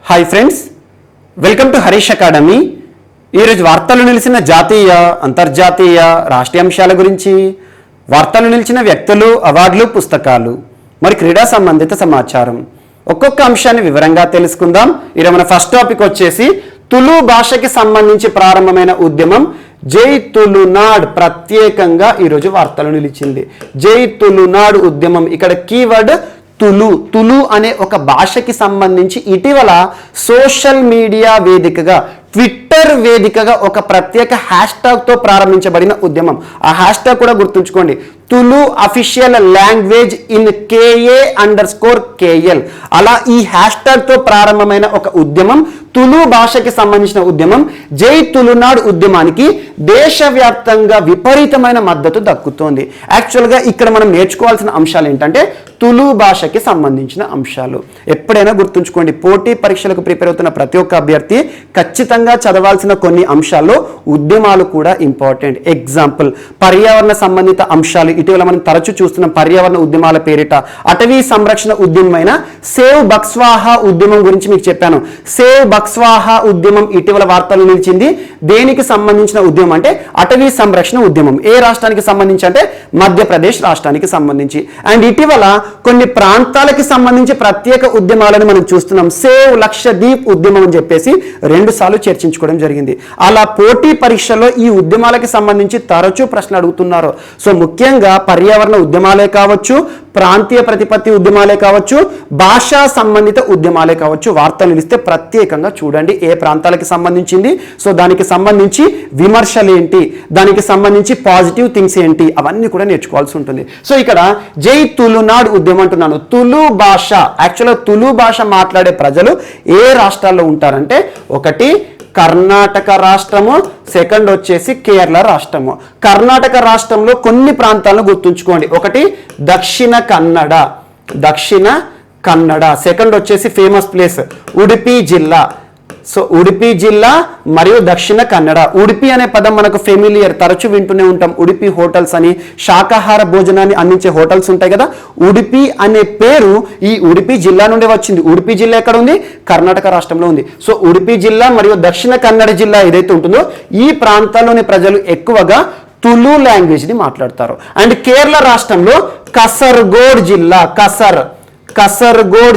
Hi friends, welcome to Harish academy. ఈరోజు వార్తలు నిలిచిన జాతీయ, అంతర్జాతీయ, రాష్ట్రీయ అంశాల గురించి, వార్తలు నిలిచిన వ్యక్తులు, అవార్డులు, పుస్తకాలు, మరి క్రీడా సంబంధిత సమాచారం ఒక్కొక్క అంశాన్ని వివరంగా తెలుసుకుందాం. ఈరోజు మన ఫస్ట్ టాపిక్ వచ్చేసి తులు భాషకి సంబంధించి ప్రారంభమైన ఉద్యమం జై తులునాడ్. ప్రత్యేకంగా ఈరోజు వార్తలు నిలిచింది జై తులునాడ్ ఉద్యమం. ఇక్కడ కీవర్డ్ తులు అనే ఒక భాషకి సంబంధించి ఇటీవల సోషల్ మీడియా వేదికగా, ట్విట్టర్ వేదికగా ఒక ప్రత్యేక హ్యాష్ ట్యాగ్తో ప్రారంభించబడిన ఉద్యమం. ఆ హ్యాష్ ట్యాగ్ కూడా గుర్తుంచుకోండి, తులు అఫీషియల్ లాంగ్వేజ్ ఇన్ KA_KL. అలా ఈ హ్యాష్ ట్యాగ్తో ప్రారంభమైన ఒక ఉద్యమం, తులు భాషకి సంబంధించిన ఉద్యమం, జై తులునాడ్ ఉద్యమానికి దేశవ్యాప్తంగా విపరీతమైన మద్దతు దక్కుతోంది. యాక్చువల్గా ఇక్కడ మనం నేర్చుకోవాల్సిన అంశాలు ఏంటంటే తులు భాషకి సంబంధించిన అంశాలు. ఎప్పుడైనా గుర్తుంచుకోండి, పోటీ పరీక్షలకు ప్రిపేర్ అవుతున్న ప్రతి ఒక్క అభ్యర్థి ఖచ్చితంగా చదవాల్సిన కొన్ని అంశాల్లో ఉద్యమాలు కూడా ఇంపార్టెంట్. ఎగ్జాంపుల్, పర్యావరణ సంబంధిత అంశాలు. ఇటీవల మనం తరచూ చూస్తున్న పర్యావరణ ఉద్యమాల పేరిట అటవీ సంరక్షణ ఉద్యమమైన సేవ్ బక్స్వాహా ఉద్యమం గురించి మీకు చెప్పాను. సేవ్ బక్స్వాహా ఉద్యమం ఇటీవల వార్తలు నిలిచింది. దేనికి సంబంధించిన ఉద్యమం అంటే అటవీ సంరక్షణ ఉద్యమం. ఏ రాష్ట్రానికి సంబంధించి అంటే మధ్యప్రదేశ్ రాష్ట్రానికి సంబంధించి. అండ్ ఇటీవల కొన్ని ప్రాంతాలకి సంబంధించి ప్రత్యేక ఉద్యమాలను మనం చూస్తున్నాం. సేవ్ లక్షద్వీప్ ఉద్యమం అని చెప్పేసి 2 సార్లు చర్చించుకోవడం జరిగింది. అలా పోటీ పరీక్షలో ఈ ఉద్యమాలకి సంబంధించి తరచూ ప్రశ్నలు అడుగుతున్నారు. సో ముఖ్యంగా పర్యావరణ ఉద్యమాలే కావచ్చు, ప్రాంతీయ ప్రతిపత్తి ఉద్యమాలే కావచ్చు, భాషా సంబంధిత ఉద్యమాలే కావచ్చు, వార్తలు నిలిస్తే ప్రత్యేకంగా చూడండి ఏ ప్రాంతాలకి సంబంధించింది. సో దానికి సంబంధించి విమర్శలు ఏంటి, దానికి సంబంధించి పాజిటివ్ థింగ్స్ ఏంటి, అవన్నీ కూడా నేర్చుకోవాల్సి ఉంటుంది. సో ఇక్కడ జై తులునాడ్ ఉద్యమం అంటున్నాను. తులు భాష, యాక్చువల్గా తులు భాష మాట్లాడే ప్రజలు ఏ రాష్ట్రాల్లో ఉంటారంటే, ఒకటి కర్ణాటక రాష్ట్రము, సెకండ్ వచ్చేసి కేరళ రాష్ట్రము. కర్ణాటక రాష్ట్రంలో కొన్ని ప్రాంతాలను గుర్తుంచుకోండి. ఒకటి దక్షిణ కన్నడ, సెకండ్ వచ్చేసి ఫేమస్ ప్లేస్ ఉడిపి జిల్లా. సో ఉడిపి జిల్లా మరియు దక్షిణ కన్నడ. ఉడిపి అనే పదం మనకు ఫెమిలియర్, తరచూ వింటూనే ఉంటాం. ఉడిపి హోటల్స్ అని, శాకాహార భోజనాన్ని అందించే హోటల్స్ ఉంటాయి కదా. ఉడిపి అనే పేరు ఈ ఉడిపి జిల్లా నుండి వచ్చింది. ఉడిపి జిల్లా ఎక్కడ ఉంది? కర్ణాటక రాష్ట్రంలో ఉంది. సో ఉడిపి జిల్లా మరియు దక్షిణ కన్నడ జిల్లా ఏదైతే ఉంటుందో ఈ ప్రాంతాల్లోని ప్రజలు ఎక్కువగా తులు లాంగ్వేజ్ని మాట్లాడతారు. అండ్ కేరళ రాష్ట్రంలో కసర్గోడ్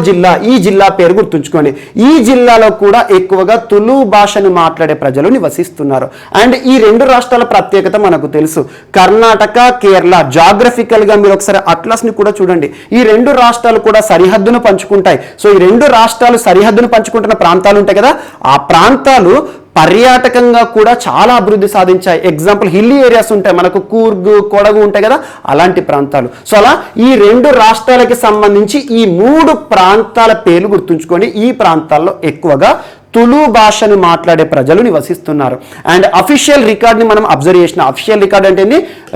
జిల్లా, ఈ జిల్లా పేరు గుర్తుంచుకోండి. ఈ జిల్లాలో కూడా ఎక్కువగా తులు భాషను మాట్లాడే ప్రజలు నివసిస్తున్నారు. అండ్ ఈ 2 రాష్ట్రాల ప్రత్యేకత మనకు తెలుసు. కర్ణాటక, కేరళ జాగ్రఫికల్ గా మీరు ఒకసారి అట్లస్ ని కూడా చూడండి. ఈ 2 రాష్ట్రాలు కూడా సరిహద్దును పంచుకుంటాయి. సో ఈ 2 రాష్ట్రాలు సరిహద్దును పంచుకుంటున్న ప్రాంతాలు ఉంటాయి కదా, ఆ ప్రాంతాలు పర్యాటకంగా కూడా చాలా అభివృద్ధి సాధించాయి. ఎగ్జాంపుల్ హిల్లీ ఏరియాస్ ఉంటాయి మనకు, కూర్గ్, కొడగు ఉంటాయి కదా, అలాంటి ప్రాంతాలు. సో అలా ఈ 2 రాష్ట్రాలకి సంబంధించి ఈ 3 ప్రాంతాల పేర్లు గుర్తుంచుకోండి. ఈ ప్రాంతాల్లో ఎక్కువగా తులు భాషను మాట్లాడే ప్రజలు నివసిస్తున్నారు. అండ్ అఫీషియల్ రికార్డ్ని మనం అబ్జర్వ్ చేసిన, అఫీషియల్ రికార్డ్ అంటే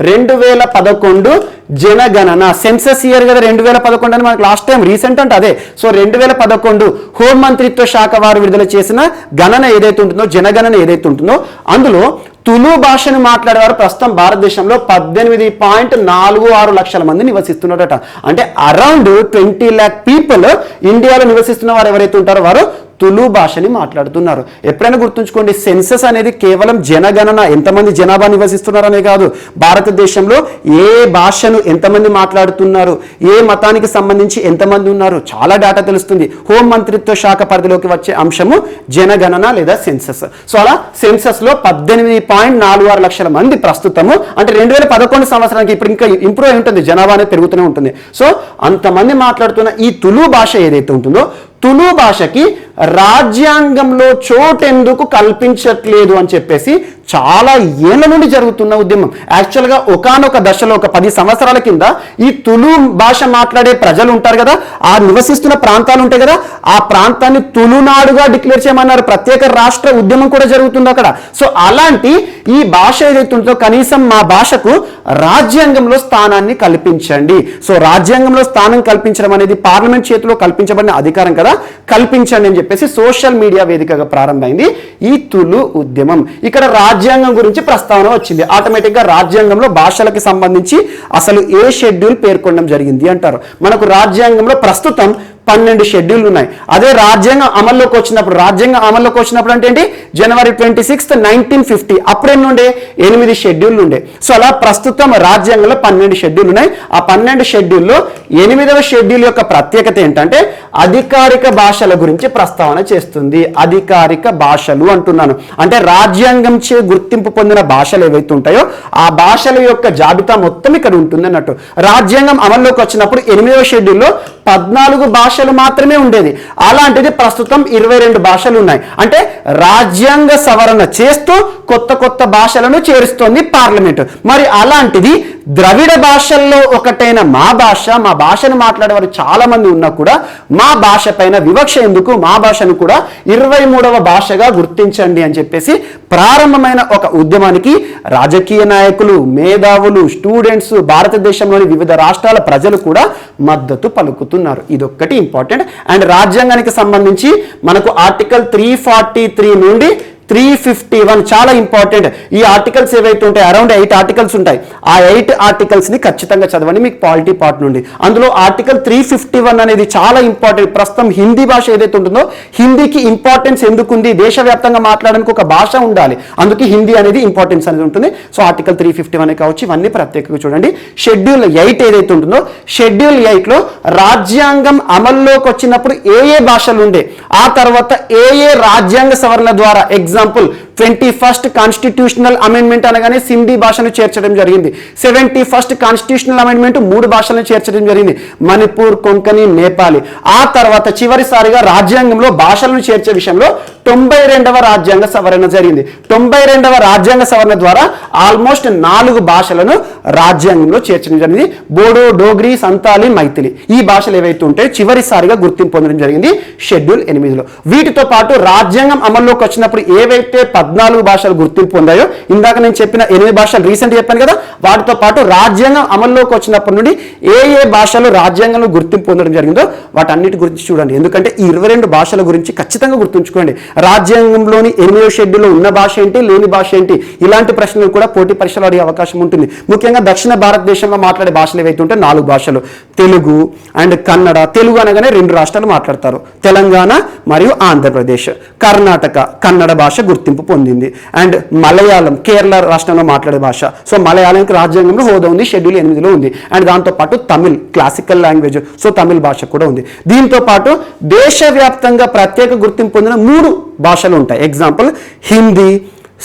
2011 జనగణన, సెన్సస్ ఇయర్ కదా 2011 అని మనకు లాస్ట్ టైం రీసెంట్ అంటే అదే. సో 2011 హోం మంత్రిత్వ శాఖ వారు విడుదల చేసిన గణన ఏదైతే ఉంటుందో, జనగణన ఏదైతే ఉంటుందో, అందులో తులు భాషను మాట్లాడేవారు ప్రస్తుతం భారతదేశంలో 18.46 లక్షల మంది నివసిస్తున్నారట. అంటే అరౌండ్ 20 lakh పీపుల్ ఇండియాలో నివసిస్తున్న వారు ఎవరైతే ఉంటారో వారు తులు భాషని మాట్లాడుతున్నారు. ఎప్పుడైనా గుర్తుంచుకోండి, సెన్సస్ అనేది కేవలం జనగణన, ఎంతమంది జనాభా నివసిస్తున్నారనే కాదు, భారతదేశంలో ఏ భాషను ఎంతమంది మాట్లాడుతున్నారు, ఏ మతానికి సంబంధించి ఎంతమంది ఉన్నారు, చాలా డేటా తెలుస్తుంది. హోం మంత్రిత్వ శాఖ పరిధిలోకి వచ్చే అంశము జనగణన లేదా సెన్సస్. సో అలా సెన్సస్ లో 18.46 లక్షల మంది ప్రస్తుతము, అంటే 2011 సంవత్సరానికి ఇప్పుడు ఇంకా ఇంప్రూవ్ అయి ఉంటుంది, జనాభా అనేది పెరుగుతూనే ఉంటుంది. సో అంతమంది మాట్లాడుతున్న ఈ తులు భాష ఏదైతే ఉంటుందో, తులు భాషకి రాజ్యాంగంలో చోటెందుకు కల్పించట్లేదు అని చెప్పేసి చాలా ఏళ్ల నుండి జరుగుతున్న ఉద్యమం. యాక్చువల్గా ఒకానొక దశలో ఒక 10 సంవత్సరాల కింద ఈ తులు భాష మాట్లాడే ప్రజలు ఉంటారు కదా, ఆ నివసిస్తున్న ప్రాంతాలు ఉంటాయి కదా, ఆ ప్రాంతాన్ని తులునాడుగా డిక్లేర్ చేయమన్నారు. ప్రత్యేక రాష్ట్ర ఉద్యమం కూడా జరుగుతుంది అక్కడ. సో అలాంటి ఈ భాష ఏదైతే ఉంటుందో, కనీసం మా భాషకు రాజ్యాంగంలో స్థానాన్ని కల్పించండి. సో రాజ్యాంగంలో స్థానం కల్పించడం అనేది పార్లమెంట్ చేతిలో కల్పించబడిన అధికారం కదా, కల్పించండి అని చెప్పేసి సోషల్ మీడియా వేదికగా ప్రారంభమైంది ఈ తులు ఉద్యమం. ఇక్కడ రాజ్యాంగం గురించి ప్రస్తావన వచ్చింది. ఆటోమేటిక్గా రాజ్యాంగంలో భాషలకు సంబంధించి అసలు ఏ షెడ్యూల్ పేర్కొనడం జరిగింది అంటారు. మనకు రాజ్యాంగంలో ప్రస్తుతం 12 షెడ్యూల్ ఉన్నాయి. అదే రాజ్యాంగం అమల్లోకి వచ్చినప్పుడు అంటే ఏంటి, జనవరి 26, 1950 అప్పుడు ఎన్ని ఉండే, 8 షెడ్యూల్ ఉండే. సో అలా ప్రస్తుతం రాజ్యాంగంలో 12 షెడ్యూల్ ఉన్నాయి. ఆ 12 షెడ్యూల్లో 8వ షెడ్యూల్ యొక్క ప్రత్యేకత ఏంటంటే అధికారిక భాషల గురించి ప్రస్తావన చేస్తుంది. అధికారిక భాషలు అంటున్నాను అంటే రాజ్యాంగం చే గుర్తింపు పొందిన భాషలు ఏవైతే ఉంటాయో ఆ భాషల యొక్క జాబితా మొత్తం ఇక్కడ ఉంటుంది అన్నట్టు. రాజ్యాంగం అమల్లోకి వచ్చినప్పుడు 8వ షెడ్యూల్లో 14 భాషలు మాత్రమే ఉండేది. అలాంటిది ప్రస్తుతం 22 భాషలు ఉన్నాయి. అంటే రాజ్యాంగ సవరణ చేస్తూ కొత్త భాషలను చేరుస్తోంది పార్లమెంటు. మరి అలాంటిది ద్రవిడ భాషల్లో ఒకటైన మా భాషను మాట్లాడేవారు చాలా మంది ఉన్నా కూడా మా భాష పైన వివక్ష ఎందుకు, మా భాషను కూడా 23వ భాషగా గుర్తించండి అని చెప్పేసి ప్రారంభమైన ఒక ఉద్యమానికి రాజకీయ నాయకులు, మేధావులు, స్టూడెంట్స్, భారతదేశంలోని వివిధ రాష్ట్రాల ప్రజలు కూడా మద్దతు పలుకుతున్నారు. ఇదొక్కటి ఇంపార్టెంట్. అండ్ రాజ్యాంగానికి సంబంధించి మనకు ఆర్టికల్ 343 నుండి 351 చాలా ఇంపార్టెంట్. ఈ ఆర్టికల్స్ ఏవైతే ఉంటాయి అరౌండ్ 8 ఆర్టికల్స్ ఉంటాయి. ఆ 8 ఆర్టికల్స్ ని ఖచ్చితంగా చదవండి మీకు పాలిటీ పార్ట్ నుండి. అందులో ఆర్టికల్ 351 అనేది చాలా ఇంపార్టెంట్. ప్రస్తుతం హిందీ భాష ఏదైతే ఉంటుందో హిందీకి ఇంపార్టెన్స్ ఎందుకుంది, దేశవ్యాప్తంగా మాట్లాడడానికి ఒక భాష ఉండాలి, అందుకే హిందీ అనేది ఇంపార్టెన్స్ అనేది ఉంటుంది. సో ఆర్టికల్ 351 కావచ్చు, ఇవన్నీ ప్రత్యేకంగా చూడండి. షెడ్యూల్ 8 ఏదైతే ఉంటుందో షెడ్యూల్ 8లో రాజ్యాంగం అమల్లోకి వచ్చినప్పుడు ఏ భాషలు ఉండే, ఆ తర్వాత ఏ రాజ్యాంగ సవరణ ద్వారా ఎగ్జాంపుల్ 21st కాన్స్టిట్యూషనల్ అమెండ్మెంట్ అనగానే సింధీ భాషను చేర్చడం జరిగింది. 71st కాన్స్టిట్యూషనల్ అమెండ్మెంట్ 3 భాషలను చేర్చడం జరిగింది, మణిపూర్, కొంకణి, నేపాలి. ఆ తర్వాత చివరిసారిగా రాజ్యాంగంలో భాషలను చేర్చే విషయంలో 92వ రాజ్యాంగ సవరణ జరిగింది. 92వ రాజ్యాంగ సవరణ ద్వారా ఆల్మోస్ట్ 4 భాషలను రాజ్యాంగంలో చేర్చడం జరిగింది. బోడో, డోగ్రీ, సంతాలి, మైథిలి ఈ భాషలు ఏవైతే ఉంటాయో చివరిసారిగా గుర్తింపు పొందడం జరిగింది షెడ్యూల్ 8లో. వీటితో పాటు రాజ్యాంగం అమల్లోకి వచ్చినప్పుడు ఏవైతే 14 భాషలు గుర్తింపు పొందాయో, ఇందాక నేను చెప్పిన 8 భాషలు రీసెంట్ చెప్పాను కదా, వాటితో పాటు రాజ్యాంగం అమల్లోకి వచ్చినప్పటి నుండి ఏ భాషలు రాజ్యాంగంలో గుర్తింపు పొందడం జరిగిందో వాటన్నిటి గురించి చూడండి. ఎందుకంటే ఈ 22 భాషల గురించి ఖచ్చితంగా గుర్తుంచుకోండి. రాజ్యాంగంలోని 8వ షెడ్యూల్లో ఉన్న భాష ఏంటి, లేని భాష ఏంటి, ఇలాంటి ప్రశ్నలు కూడా పోటీ పరీక్షలు అడిగే అవకాశం ఉంటుంది. ముఖ్యంగా దక్షిణ భారతదేశంలో మాట్లాడే భాషలు ఏవైతే ఉంటే 4 భాషలు, తెలుగు అండ్ కన్నడ. తెలుగు అనగానే 2 రాష్ట్రాలు మాట్లాడతారు, తెలంగాణ మరియు ఆంధ్రప్రదేశ్. కర్ణాటక కన్నడ భాష గుర్తింపు పొందింది. అండ్ మలయాళం కేరళ రాష్ట్రంలో మాట్లాడే భాష. సో మలయాళంకి రాజ్యాంగంలో హోదా ఉంది, షెడ్యూల్ 8లో ఉంది. అండ్ దాంతోపాటు Tamil classical language, so Tamil భాష కూడా ఉంది. దీంతో పాటు దేశవ్యాప్తంగా ప్రత్యేక గుర్తింపు పొందిన 3 భాషలు ఉంటాయి. ఎగ్జాంపుల్ హిందీ,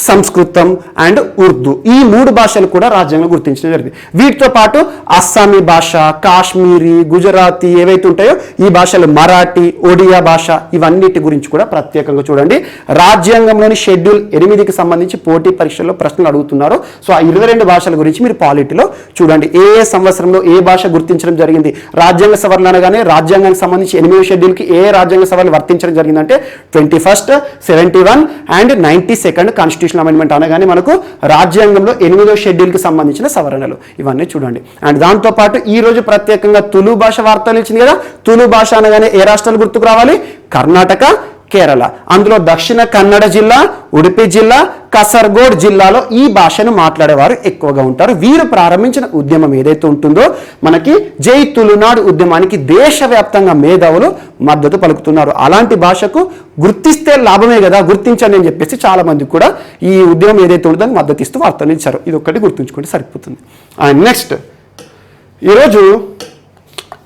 సంస్కృతం అండ్ ఉర్దూ. ఈ 3 భాషలు కూడా రాజ్యాంగంలో గుర్తించడం జరిగింది. వీటితో పాటు అస్సామీ భాష, కాశ్మీరీ, గుజరాతీ ఏవైతే ఉంటాయో ఈ భాషలు, మరాఠీ, ఒడియా భాష, ఇవన్నిటి గురించి కూడా ప్రత్యేకంగా చూడండి. రాజ్యాంగంలోని షెడ్యూల్ 8కి సంబంధించి పోటీ పరీక్షల్లో ప్రశ్నలు అడుగుతున్నారు. సో ఆ 22 భాషల గురించి మీరు పాలిటీలో చూడండి. ఏ సంవత్సరంలో ఏ భాష గుర్తించడం జరిగింది, రాజ్యాంగ సవరణ అనగానే రాజ్యాంగానికి సంబంధించి 8వ షెడ్యూల్కి ఏ రాజ్యాంగ సవరణ వర్తించడం జరిగిందంటే 21st, 71 and 92nd constitution amendment అనగానే మనకు రాజ్యాంగంలో 8వ షెడ్యూల్కి సంబంధించిన సవరణలు ఇవన్నీ చూడండి. అండ్ దాంతోపాటు ఈ రోజు ప్రత్యేకంగా తులు భాష వార్తలు ఇచ్చింది కదా. తులు భాష అనగానే ఏ రాష్ట్రాలు గుర్తుకు రావాలి, కర్ణాటక, కేరళ. అందులో దక్షిణ కన్నడ జిల్లా, ఉడిపి జిల్లా, కసర్గోడ్ జిల్లాలో ఈ భాషను మాట్లాడేవారు ఎక్కువగా ఉంటారు. వీరు ప్రారంభించిన ఉద్యమం ఏదైతే ఉంటుందో మనకి జై తులునాడు ఉద్యమానికి దేశవ్యాప్తంగా మేధావులు మద్దతు పలుకుతున్నారు. అలాంటి భాషకు గుర్తిస్తే లాభమే కదా, గుర్తించండి అని చెప్పేసి చాలా మంది కూడా ఈ ఉద్యమం ఏదైతే ఉంటుందో మద్దతు ఇస్తూ వార్తలు ఇచ్చారు. ఇది ఒక్కటి గుర్తుంచుకుంటే సరిపోతుంది. అండ్ నెక్స్ట్ ఈరోజు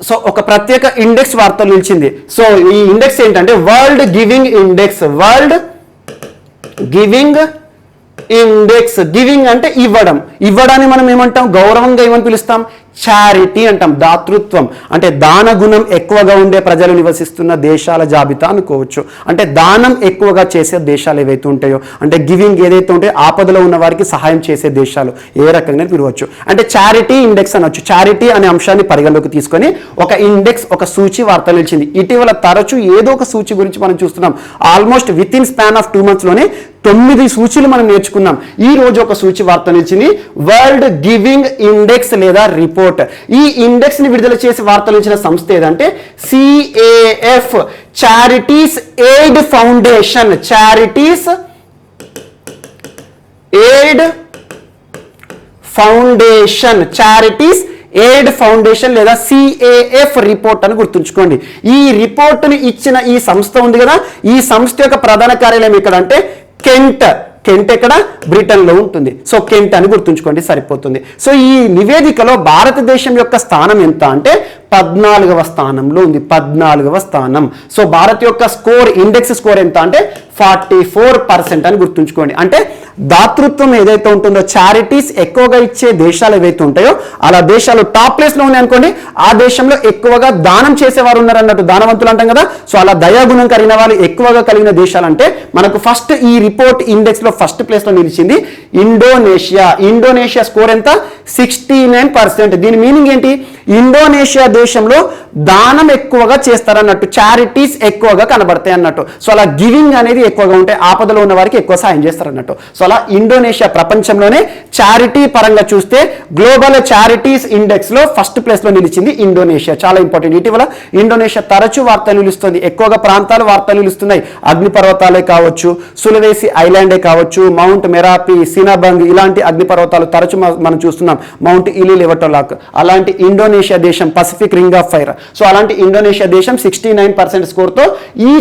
సో ఒక ప్రత్యేక ఇండెక్స్ వార్తలు నిలిచింది. సో ఈ ఇండెక్స్ ఏంటంటే world giving index. World giving index. Giving అంటే ఇవ్వడం. ఇవ్వడాన్ని మనం ఏమంటాం, గౌరవంగా ఏమని పిలుస్తాం, చారిటీ అంటాం. దాతృత్వం అంటే దాన గుణం ఎక్కువగా ఉండే ప్రజలు నివసిస్తున్న దేశాల జాబితా అనుకోవచ్చు. అంటే దానం ఎక్కువగా చేసే దేశాలు ఏవైతే ఉంటాయో, అంటే గివింగ్ ఏదైతే ఉంటే ఆపదలో ఉన్న వారికి సహాయం చేసే దేశాలు ఏ రకంగా పిలవచ్చు. అంటే చారిటీ ఇండెక్స్ అనొచ్చు. చారిటీ అనే అంశాన్ని పరిగణలోకి తీసుకొని ఒక ఇండెక్స్, ఒక సూచి వార్త నిలిచింది. ఇటీవల తరచూ ఏదో ఒక సూచి గురించి మనం చూస్తున్నాం. Almost with in span of 2 monthsలోనే 9 సూచీలు మనం నేర్చుకున్నాం. ఈ రోజు ఒక సూచి వార్త నిలిచింది, వరల్డ్ గివింగ్ ఇండెక్స్ లేదా రిపోర్ట్. ఈ ఇండెక్స్ ని విడుదల చేసి వార్తలు ఇచ్చిన సంస్థ ఏదంటే CAF, charities aid foundation. Charities aid foundation. Charities aid foundation లేదా CAF రిపోర్ట్ అని గుర్తుంచుకోండి. ఈ రిపోర్టుని ఇచ్చిన ఈ సంస్థ ఉంది కదా, ఈ సంస్థ యొక్క ప్రధాన కార్యాలయం ఎక్కడ అంటే కెంట్ ఎక్కడ బ్రిటన్లో ఉంటుంది. సో కెంట్ అని గుర్తుంచుకోండి సరిపోతుంది. సో ఈ నివేదికలో భారతదేశం యొక్క స్థానం ఎంత అంటే 14వ స్థానంలో ఉంది, 14వ స్థానం. సో భారత్ యొక్క ఇండెక్స్ స్కోర్ ఎంత అంటే 44% అని గుర్తుంచుకోండి. అంటే దాతృత్వం ఏదైతే ఉంటుందో, చారిటీస్ ఎక్కువగా ఇచ్చే దేశాలు ఏవైతే ఉంటాయో అలా దేశాలు టాప్ ప్లేస్లో ఉన్నాయి అనుకోండి, ఆ దేశంలో ఎక్కువగా దానం చేసేవారు ఉన్నారు అన్నట్టు, దానవంతులు అంటాం కదా. సో అలా దయాగుణం కలిగిన వాళ్ళు ఎక్కువగా కలిగిన దేశాలంటే మనకు ఫస్ట్ ఈ రిపోర్ట్ ఇండెక్స్లో ఫస్ట్ ప్లేస్లో నిలిచింది ఇండోనేషియా స్కోర్ ఎంత 69%. దీని మీనింగ్ ఏంటి? ఇండోనేషియా దేశంలో దానం ఎక్కువగా చేస్తారన్నట్టు, చారిటీస్ ఎక్కువగా కనబడతాయి అన్నట్టు. సో అలా గివింగ్ అనేది ఎక్కువగా ఉంటాయి, ఆపదలో ఉన్న వారికి ఎక్కువ సాయం చేస్తారన్నట్టు. సో అలా ఇండోనేషియా ప్రపంచంలోనే చారిటీ పరంగా చూస్తే గ్లోబల్ చారిటీస్ ఇండెక్స్ లో ఫస్ట్ ప్లేస్ లో నిలిచింది ఇండోనేషియా. చాలా ఇంపార్టెంట్. ఇటీవల ఇండోనేషియా తరచూ వార్తలు నిలుస్తుంది, ఎక్కువగా ప్రాంతాలు వార్తలు నిలుస్తున్నాయి. అగ్నిపర్వతాలే కావచ్చు, సులవేసి ఐలాండే కావచ్చు, మౌంట్ మెరాపి, సినాబంగ్ ఇలాంటి అగ్నిపర్వతాలు తరచూ మనం చూస్తున్నాం. మౌంట్ ఇలీ లెవటోలాక్ అలాంటి ఇండోనేషియా దేశం, Pacific ring of fire. So అలాంటి ఇండోనేషియా దేశం 69% స్కోర్తో ఈ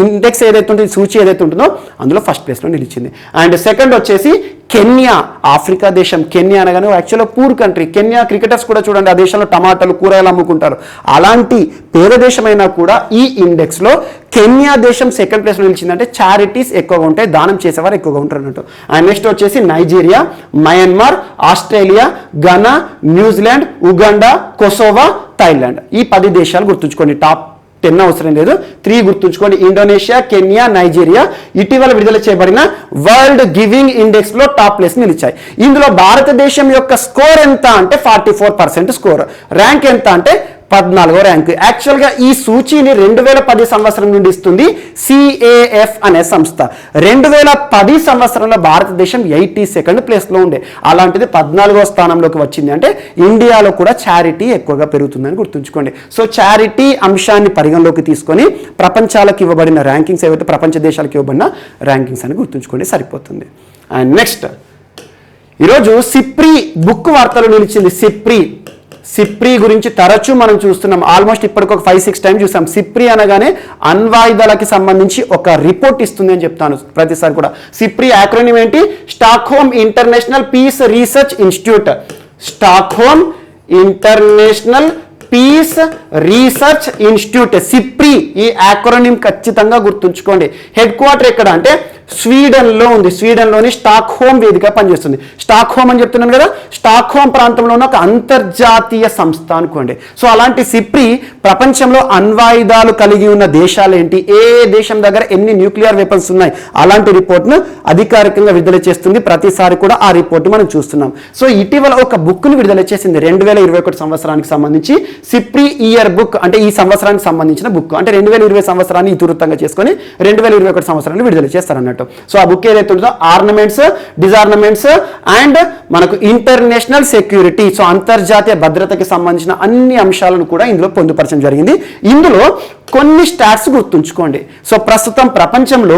ఇండెక్స్ ఏదైతే ఉంటుందో, సూచి ఏదైతే ఉంటుందో అందులో ఫస్ట్ ప్లేస్లో నిలిచింది. అండ్ సెకండ్ వచ్చేసి కెన్యా, ఆఫ్రికా దేశం. కెన్యా అనగానే యాక్చువల్గా పూర్ కంట్రీ. కెన్యా క్రికెటర్స్ కూడా చూడండి, ఆ దేశంలో టమాటాలు కూరగాయలు అమ్ముకుంటారు. అలాంటి పేద దేశమైనా కూడా ఈ ఇండెక్స్లో కెన్యా దేశం సెకండ్ ప్లేస్లో నిలిచిందంటే చారిటీస్ ఎక్కువగా ఉంటాయి, దానం చేసేవారు ఎక్కువగా ఉంటారు అన్నట్టు. అండ్ నెక్స్ట్ వచ్చేసి Nigeria, Myanmar, Australia, Ghana, New Zealand, Uganda, Kosovo, Thailand. ఈ 10 దేశాలు గుర్తుంచుకోండి. టాప్ 10 అవసరం లేదు, 3 గుర్తుంచుకోండి. ఇండోనేషియా, కెన్యా, నైజీరియా ఇటీవల విడుదల చేయబడిన వరల్డ్ గివింగ్ ఇండెక్స్ లో టాప్ ప్లేస్ నిలిచాయి. ఇందులో భారతదేశం యొక్క స్కోర్ ఎంత అంటే 44% స్కోర్. ర్యాంక్ ఎంత అంటే 14వ ర్యాంక్. యాక్చువల్గా ఈ సూచీని 2010 సంవత్సరం నుండి ఇస్తుంది CAF అనే సంస్థ. 2010 సంవత్సరంలో భారతదేశం 82nd ప్లేస్లో ఉండే, అలాంటిది 14వ స్థానంలోకి వచ్చింది. అంటే ఇండియాలో కూడా చారిటీ ఎక్కువగా పెరుగుతుందని గుర్తుంచుకోండి. సో చారిటీ అంశాన్ని పరిగణలోకి తీసుకొని ప్రపంచాలకు ఇవ్వబడిన ర్యాంకింగ్స్ ఏవైతే ప్రపంచ దేశాలకు ఇవ్వబడిన ర్యాంకింగ్స్ అని గుర్తుంచుకోండి సరిపోతుంది. అండ్ నెక్స్ట్ ఈరోజు సిప్రీ బుక్ వార్తలు నిలిచింది. సిప్రీ గురించి తరచూ మనం చూస్తున్నాం, ఆల్మోస్ట్ ఇప్పటికి ఒక 5-6 టైమ్స్ చూసాం. సిప్రీ అనగానే అణ్వాయుధాలకి సంబంధించి ఒక రిపోర్ట్ ఇస్తుంది అని చెప్తాను ప్రతిసారి కూడా. సిప్రీ యాక్రోనిమ్ ఏంటి? Stockholm international peace research institute. Stockholm international peace research institute, SIPRI. ఈ యాక్రోనిమ్ ఖచ్చితంగా గుర్తుంచుకోండి. హెడ్ క్వార్టర్ ఎక్కడ అంటే స్వీడన్లో ఉంది. స్వీడన్లోని స్టాక్ హోమ్ వేదిక పనిచేస్తుంది. స్టాక్ హోమ్ అని చెప్తున్నాను కదా, స్టాక్ హోమ్ ప్రాంతంలో ఉన్న ఒక అంతర్జాతీయ సంస్థ అనుకోండి. సో అలాంటి సిప్రీ ప్రపంచంలో అణ్వాయుధాలు కలిగి ఉన్న దేశాలు ఏంటి, ఏ దేశం దగ్గర ఎన్ని న్యూక్లియర్ వెపన్స్ ఉన్నాయి, అలాంటి రిపోర్ట్ను అధికారికంగా విడుదల చేస్తుంది. ప్రతిసారి కూడా ఆ రిపోర్ట్ మనం చూస్తున్నాం. సో ఇటీవల ఒక బుక్ను విడుదల చేసింది 2021 సంవత్సరానికి సంబంధించి. సిప్రీ ఇయర్ బుక్ అంటే ఈ సంవత్సరానికి సంబంధించిన బుక్. అంటే 2020 సంవత్సరాన్ని ఇతివృత్తంగా చేసుకొని 2021 సంవత్సరాన్ని విడుదల చేస్తారన్నట్టు. సో ఆ బుక్ ఏదైతే ఉంటుందో ఆర్నమెంట్స్, డిజార్నమెంట్స్ అండ్ మనకు ఇంటర్నేషనల్ సెక్యూరిటీ, సో అంతర్జాతీయ భద్రతకి సంబంధించిన అన్ని అంశాలను కూడా ఇందులో పొందుపరచడం జరిగింది. ఇందులో కొన్ని స్టాట్స్ గుర్తుంచుకోండి. సో ప్రస్తుతం ప్రపంచంలో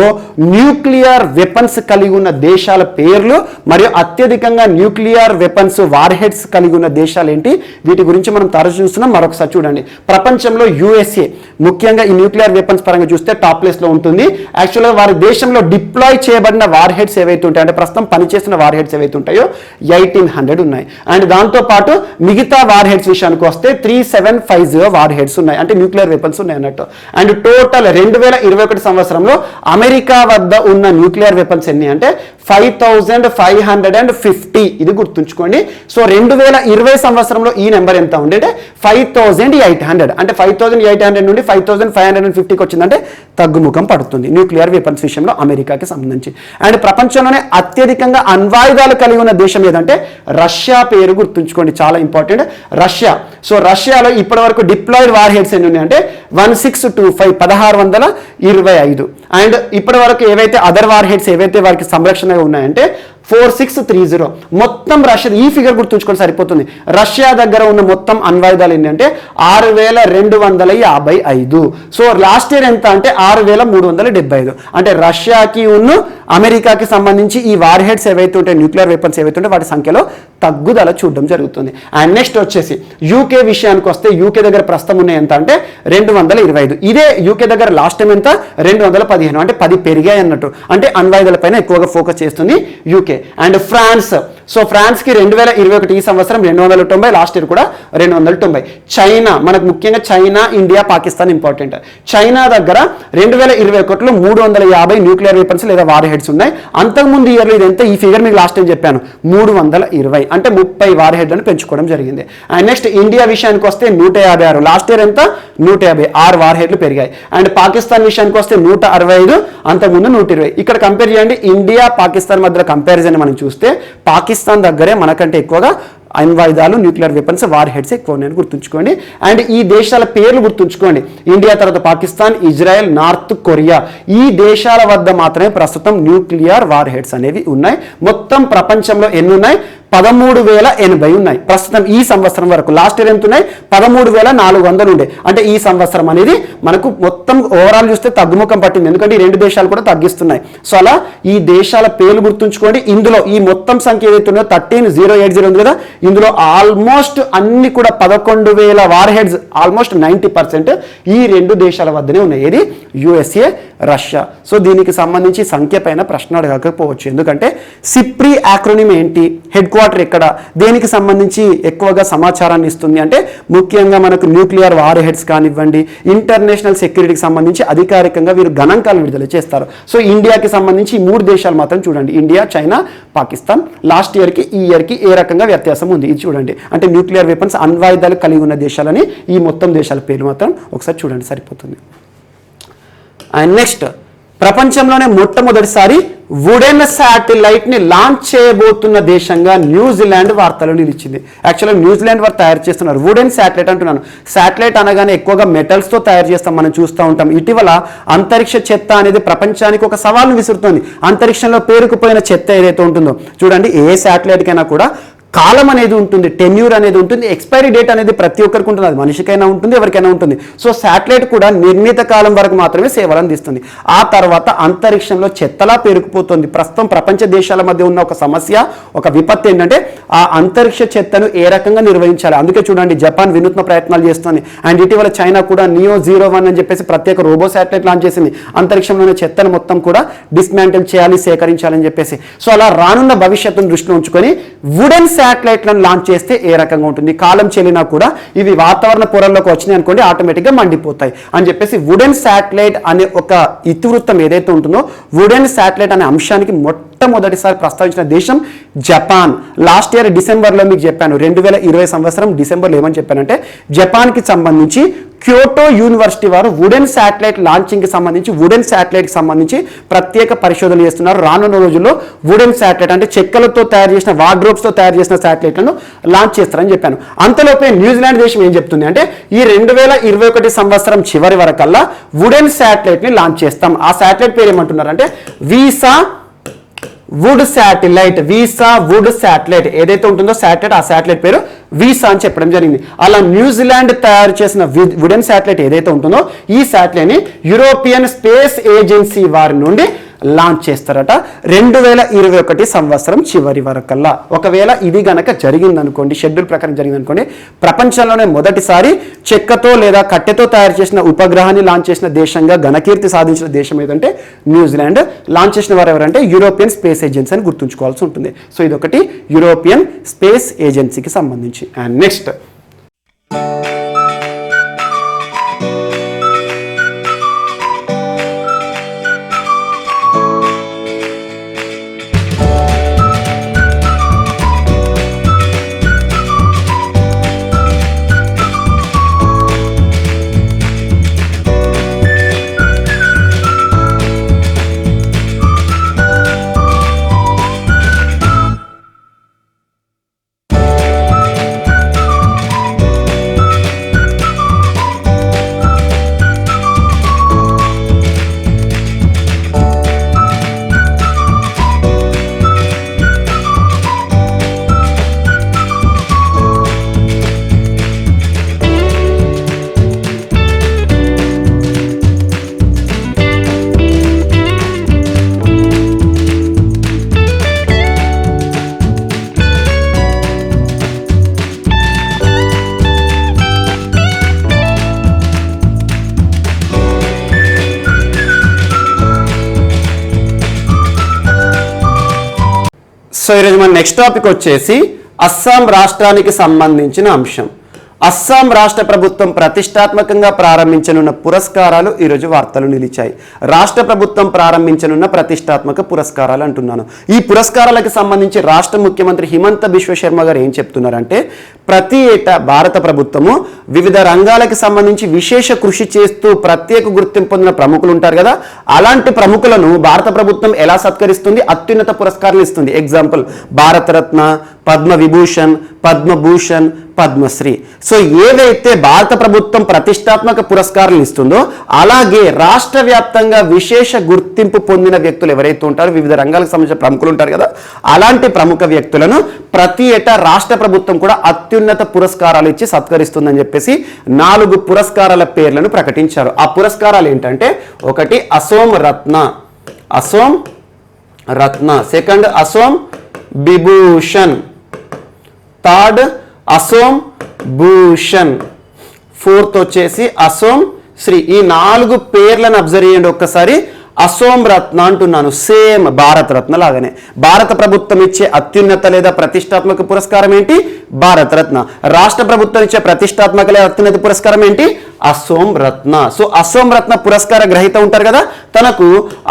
న్యూక్లియర్ వెపన్స్ కలిగి ఉన్న దేశాల పేర్లు మరియు అత్యధికంగా న్యూక్లియర్ వెపన్స్ వార్ హెడ్స్ కలిగి ఉన్న దేశాలు ఏంటి, వీటి గురించి మనం తరచు చూస్తున్నాం. మరొకసారి చూడండి, ప్రపంచంలో USA ముఖ్యంగా ఈ న్యూక్లియర్ వెపన్స్ పరంగా చూస్తే టాప్ ప్లేస్లో ఉంటుంది. యాక్చువల్గా వారి దేశంలో డిప్లాయ్ చేయబడిన వార్ హెడ్స్ ఏవైతే ఉంటాయో, అంటే ప్రస్తుతం పనిచేస్తున్న వార్ హెడ్స్ ఏవైతే ఉంటాయో 1800 ఉన్నాయి. అండ్ దాంతోపాటు మిగతా వార్ హెడ్స్ విషయానికి వస్తే 3750 వార్ హెడ్స్ ఉన్నాయి, అంటే న్యూక్లియర్ వెపన్స్ ఉన్నాయి అన్నట్టు. అండ్ టోటల్ 2021 సంవత్సరంలో అమెరికా వద్ద ఉన్న న్యూక్లియర్ వెపన్స్ ఎన్ని అంటే 5550. ఇది గుర్తుంచుకోండి. సో 2020 సంవత్సరంలో ఈ నెంబర్ ఎంత ఉంది అంటే 5800. అంటే 5800 నుండి 5550కి వచ్చిందంటే తగ్గుముఖం పడుతుంది న్యూక్లియర్ వెపన్స్ విషయంలో అమెరికాకి సంబంధించి. అండ్ ప్రపంచంలోనే అత్యధికంగా అణ్వాయుధాలు కలిగి ఉన్న దేశం ఏదంటే రష్యా. పేరు గుర్తుంచుకోండి, చాలా ఇంపార్టెంట్. రష్యా. సో రష్యాలో ఇప్పటి వరకు డిప్లాయిడ్ వార్ హెడ్స్ ఎన్ని ఉన్నాయి అంటే 1625. అండ్ ఇప్పటి వరకు ఏవైతే అదర్ వార్ హెడ్స్ ఏవైతే వారికి సంరక్షణగా ఉన్నాయంటే 4630. మొత్తం రష్యా, ఈ ఫిగర్ గుర్తుంచుకొని సరిపోతుంది. రష్యా దగ్గర ఉన్న మొత్తం అణ్వాయుధాలు ఏంటంటే 6255. సో లాస్ట్ ఇయర్ ఎంత అంటే 6375. అంటే రష్యాకి ఉన్న అమెరికాకి సంబంధించి ఈ వార్ హెడ్స్ ఏవైతే ఉంటాయి, న్యూక్లియర్ వెపన్స్ ఏవైతే ఉంటాయి, వాటి సంఖ్యలో తగ్గుదల చూడడం జరుగుతుంది. అండ్ నెక్స్ట్ వచ్చేసి యూకే విషయానికి వస్తే యూకే దగ్గర ప్రస్తుతం ఉన్నాయి ఎంత అంటే 225. ఇదే యూకే దగ్గర లాస్ట్ టైం ఎంత 215, అంటే 10 పెరిగాయి అన్నట్టు. అంటే అణ్వాయుధాల పైన ఎక్కువగా ఫోకస్ చేస్తుంది యూకే. అండ్ ఫ్రాన్స్, సో ఫ్రాన్స్కి 2021 ఈ సంవత్సరం 290, లాస్ట్ ఇయర్ కూడా 290. చైనా, మనకు ముఖ్యంగా China, India, Pakistan important. China దగ్గర 2021లో 350 న్యూక్లియర్ వెపన్స్ లేదా వార్ హెడ్స్ ఉన్నాయి. అంతకుముందు ఇయర్లో ఇది ఎంత, ఈ ఫిగర్ మీకు లాస్ట్ టైం చెప్పాను, 320, అంటే 30 వార్ హెడ్లను పెంచుకోవడం జరిగింది. అండ్ నెక్స్ట్ ఇండియా విషయానికి వస్తే 156, లాస్ట్ ఇయర్ ఎంత 150, 6 వార్ హెడ్లు పెరిగాయి. అండ్ పాకిస్తాన్ విషయానికి వస్తే 165, అంతకుముందు 120. ఇక్కడ కంపేర్ చేయండి, ఇండియా పాకిస్తాన్ మధ్య కంపారిజన్ మనం చూస్తే పాకిస్తాన్ దగ్గరే మనకంటే ఎక్కువగా అణ్వాయుధాలు, న్యూక్లియర్ వెపన్స్, వార్ హెడ్స్ ఎక్కువ ఉన్నాయని గుర్తుంచుకోండి. అండ్ ఈ దేశాల పేర్లు గుర్తుంచుకోండి, ఇండియా తర్వాత పాకిస్తాన్, ఇజ్రాయెల్, నార్త్ కొరియా, ఈ దేశాల వద్ద మాత్రమే ప్రస్తుతం న్యూక్లియర్ వార్ హెడ్స్ అనేవి ఉన్నాయి. మొత్తం ప్రపంచంలో ఎన్ని ఉన్నాయి, 13,080 ఉన్నాయి ప్రస్తుతం ఈ సంవత్సరం వరకు. లాస్ట్ ఇయర్ ఎంత ఉన్నాయి, 13,400 ఉండే. అంటే ఈ సంవత్సరం అనేది మనకు మొత్తం ఓవరాల్ చూస్తే తగ్గుముఖం పట్టింది, ఎందుకంటే ఈ 2 దేశాలు కూడా తగ్గిస్తున్నాయి. సో అలా ఈ దేశాల పేర్లు గుర్తుంచుకోండి. ఇందులో ఈ మొత్తం సంఖ్య ఏదైతే ఉందో 13080 ఉంది కదా, ఇందులో ఆల్మోస్ట్ అన్ని కూడా 11,000 వార్ హెడ్స్, ఆల్మోస్ట్ 90% ఈ 2 దేశాల వద్దనే ఉన్నాయి. ఏది, యుఎస్ఏ, రష్యా. సో దీనికి సంబంధించి సంఖ్య పైన ప్రశ్న అడగకపోవచ్చు, ఎందుకంటే సిప్రి యాక్రోనిమ్ ఏంటి, హెడ్ క్వార్టర్ ఎక్కడ, దేనికి సంబంధించి ఎక్కువగా సమాచారాన్ని ఇస్తుంది అంటే ముఖ్యంగా మనకు న్యూక్లియర్ వార్ హెడ్స్ కానివ్వండి, ఇంటర్నేషనల్ సెక్యూరిటీకి సంబంధించి అధికారికంగా వీరు గణాంకాలు విడుదల చేస్తారు. సో ఇండియాకి సంబంధించి 3 దేశాలు మాత్రం చూడండి, ఇండియా, చైనా, పాకిస్తాన్. లాస్ట్ ఇయర్కి ఈ ఇయర్కి ఏ రకంగా వ్యత్యాసం ఉంది ఇది చూడండి. అంటే న్యూక్లియర్ వెపన్స్, అణ్వాయుధాలు కలిగి ఉన్న దేశాలని ఈ మొత్తం దేశాల పేర్లు మాత్రం ఒకసారి చూడండి, సరిపోతుంది. అండ్ నెక్స్ట్, ప్రపంచంలోనే మొట్టమొదటిసారి వుడెన్ శాటిలైట్ ని లాంచ్ చేయబోతున్న దేశంగా న్యూజిలాండ్ వార్తలు నిలిచింది. యాక్చువల్గా న్యూజిలాండ్ వారు తయారు చేస్తున్నారు వుడెన్ శాటిలైట్ అంటున్నాను. శాటిలైట్ అనగానే ఎక్కువగా మెటల్స్ తో తయారు చేస్తాం, మనం చూస్తూ ఉంటాం. ఇటీవల అంతరిక్ష చెత్త అనేది ప్రపంచానికి ఒక సవాల్ను విసురుతోంది. అంతరిక్షంలో పేరుకుపోయిన చెత్త ఏదైతే ఉంటుందో చూడండి, ఏ శాటిలైట్ కైనా కూడా కాలం అనేది ఉంటుంది, టెన్యూర్ అనేది ఉంటుంది, ఎక్స్పైరీ డేట్ అనేది ప్రతి ఒక్కరికి ఉంటుంది. అది మనిషికైనా ఉంటుంది, ఎవరికైనా ఉంటుంది. సో శాటిలైట్ కూడా నిర్ణీత కాలం వరకు మాత్రమే సేవలు అందిస్తుంది. ఆ తర్వాత అంతరిక్షంలో చెత్తలా పేరుకుపోతుంది. ప్రస్తుతం ప్రపంచ దేశాల మధ్య ఉన్న ఒక సమస్య, ఒక విపత్తు ఏంటంటే ఆ అంతరిక్ష చెత్తను ఏ రకంగా నిర్వహించాలి. అందుకే చూడండి, జపాన్ వినూత్న ప్రయత్నాలు చేస్తుంది. అండ్ ఇటీవల చైనా కూడా NEO-01 అని చెప్పేసి ప్రత్యేక రోబో శాటిలైట్ లాంచ్ చేసింది. అంతరిక్షంలోని చెత్తను మొత్తం కూడా డిస్మాంటిల్ చేయాలి, సేకరించాలని చెప్పేసి. సో అలా రానున్న భవిష్యత్తును దృష్టిలో ఉంచుకొని వుడెన్ శాటిలైట్లను లాంచ్ చేస్తే ఏ రకంగా ఉంటుంది, కాలం చెల్లినా కూడా ఇవి వాతావరణ పొరల్లోకి వచ్చినాయి అనుకోండి, ఆటోమేటిక్గా మండిపోతాయి అని చెప్పేసి వుడెన్ శాటిలైట్ అనే ఒక ఇతివృత్తం ఏదైతే ఉంటుందో, వుడెన్ శాటిలైట్ అనే అంశానికి మొట్టమొదటిసారి ప్రస్తావించిన దేశం జపాన్. లాస్ట్ ఇయర్ డిసెంబర్లో మీకు చెప్పాను, 2020 సంవత్సరం డిసెంబర్లో ఏమని చెప్పానంటే, జపాన్కి సంబంధించి క్యోటో యూనివర్సిటీ వారు వుడెన్ శాటిలైట్ లాంచింగ్కి సంబంధించి, వుడెన్ శాటిలైట్కి సంబంధించి ప్రత్యేక పరిశోధనలు చేస్తున్నారు. రానున్న రోజుల్లో వుడెన్ శాటిలైట్ అంటే చెక్కలతో తయారు చేసిన, వార్డ్రోబ్స్తో తయారు చేసిన శాటిలైట్లను లాంచ్ చేస్తారని చెప్పాను. అంతలోపే న్యూజిలాండ్ దేశం ఏం చెప్తుంది అంటే, ఈ 2021 సంవత్సరం చివరి వరకల్లా వుడెన్ శాటిలైట్ని లాంచ్ చేస్తాం. ఆ శాటిలైట్ పేరు ఏమంటున్నారంటే వీసా వుడ్ శాటిలైట్. వీసా వుడ్ శాటిలైట్ ఏదైతే ఉంటుందో శాటిలైట్, ఆ శాటిలైట్ పేరు వీసా అని చెప్పడం జరిగింది. అలా న్యూజిలాండ్ తయారు చేసిన వుడెన్ శాటిలైట్ ఏదైతే ఉంటుందో, ఈ శాటిలైట్ ని యూరోపియన్ స్పేస్ ఏజెన్సీ వారి నుండి లాంచ్ చేస్తారట 2021 సంవత్సరం చివరి వరకల్లా. ఒకవేళ ఇది గనక జరిగిందనుకోండి, షెడ్యూల్ ప్రకారం జరిగిందనుకోండి, ప్రపంచంలోనే మొదటిసారి చెక్కతో లేదా కట్టెతో తయారు చేసిన ఉపగ్రహాన్ని లాంచ్ చేసిన దేశంగా ఘనకీర్తి సాధించిన దేశం ఏదంటే న్యూజిలాండ్. లాంచ్ చేసిన వారు ఎవరంటే యూరోపియన్ స్పేస్ ఏజెన్సీ అని గుర్తుంచుకోవాల్సి ఉంటుంది. సో ఇదొకటి యూరోపియన్ స్పేస్ ఏజెన్సీకి సంబంధించి. అండ్ నెక్స్ట్, సో ఈరోజు మన నెక్స్ట్ టాపిక్ వచ్చేసి అస్సాం రాష్ట్రానికి సంబంధించిన అంశం. అస్సాం రాష్ట్ర ప్రభుత్వం ప్రతిష్టాత్మకంగా ప్రారంభించనున్న పురస్కారాలు ఈరోజు వార్తలు నిలిచాయి. రాష్ట్ర ప్రభుత్వం ప్రారంభించనున్న ప్రతిష్టాత్మక పురస్కారాలు అంటున్నాను. ఈ పురస్కారాలకు సంబంధించి రాష్ట్ర ముఖ్యమంత్రి హిమంత బిశ్వ శర్మ గారు ఏం చెప్తున్నారంటే, ప్రతి ఏటా భారత ప్రభుత్వము వివిధ రంగాలకు సంబంధించి విశేష కృషి చేస్తూ ప్రత్యేక గుర్తింపు పొందిన ప్రముఖులు ఉంటారు కదా, అలాంటి ప్రముఖులను భారత ప్రభుత్వం ఎలా సత్కరిస్తుంది? అత్యున్నత పురస్కారాలు ఇస్తుంది. ఎగ్జాంపుల్ భారతరత్న, పద్మ విభూషణ్, పద్మభూషణ్, పద్మశ్రీ. సో ఏవైతే భారత ప్రభుత్వం ప్రతిష్టాత్మక పురస్కారాలు ఇస్తుందో, అలాగే రాష్ట్ర వ్యాప్తంగా విశేష గుర్తింపు పొందిన వ్యక్తులు ఎవరైతే ఉంటారో, వివిధ రంగాలకు సంబంధించిన ప్రముఖులు ఉంటారు కదా, అలాంటి ప్రముఖ వ్యక్తులను ప్రతి ఏటా రాష్ట్ర ప్రభుత్వం కూడా అత్యున్నత పురస్కారాలు ఇచ్చి సత్కరిస్తుందని చెప్పేసి 4 పురస్కారాల పేర్లను ప్రకటించారు. ఆ పురస్కారాలు ఏంటంటే, ఒకటి Asom Ratna, Asom Ratna, second Asom Vibhushan, third Asom Bhushan, fourth వచ్చేసి అసోం శ్రీ. ఈ 4 పేర్లను అబ్జర్వ్ చేయండి ఒక్కసారి. అసోం రత్న అంటున్నాను, సేమ్ భారత రత్న లాగానే. భారత ప్రభుత్వం ఇచ్చే అత్యున్నత లేదా ప్రతిష్టాత్మక పురస్కారం ఏంటి? భారత రత్న. రాష్ట్ర ప్రభుత్వం ఇచ్చే ప్రతిష్టాత్మక లేదా అత్యున్నత పురస్కారం ఏంటి? అసోం రత్న. సో అసోం రత్న పురస్కార గ్రహీత ఉంటారు కదా, తనకు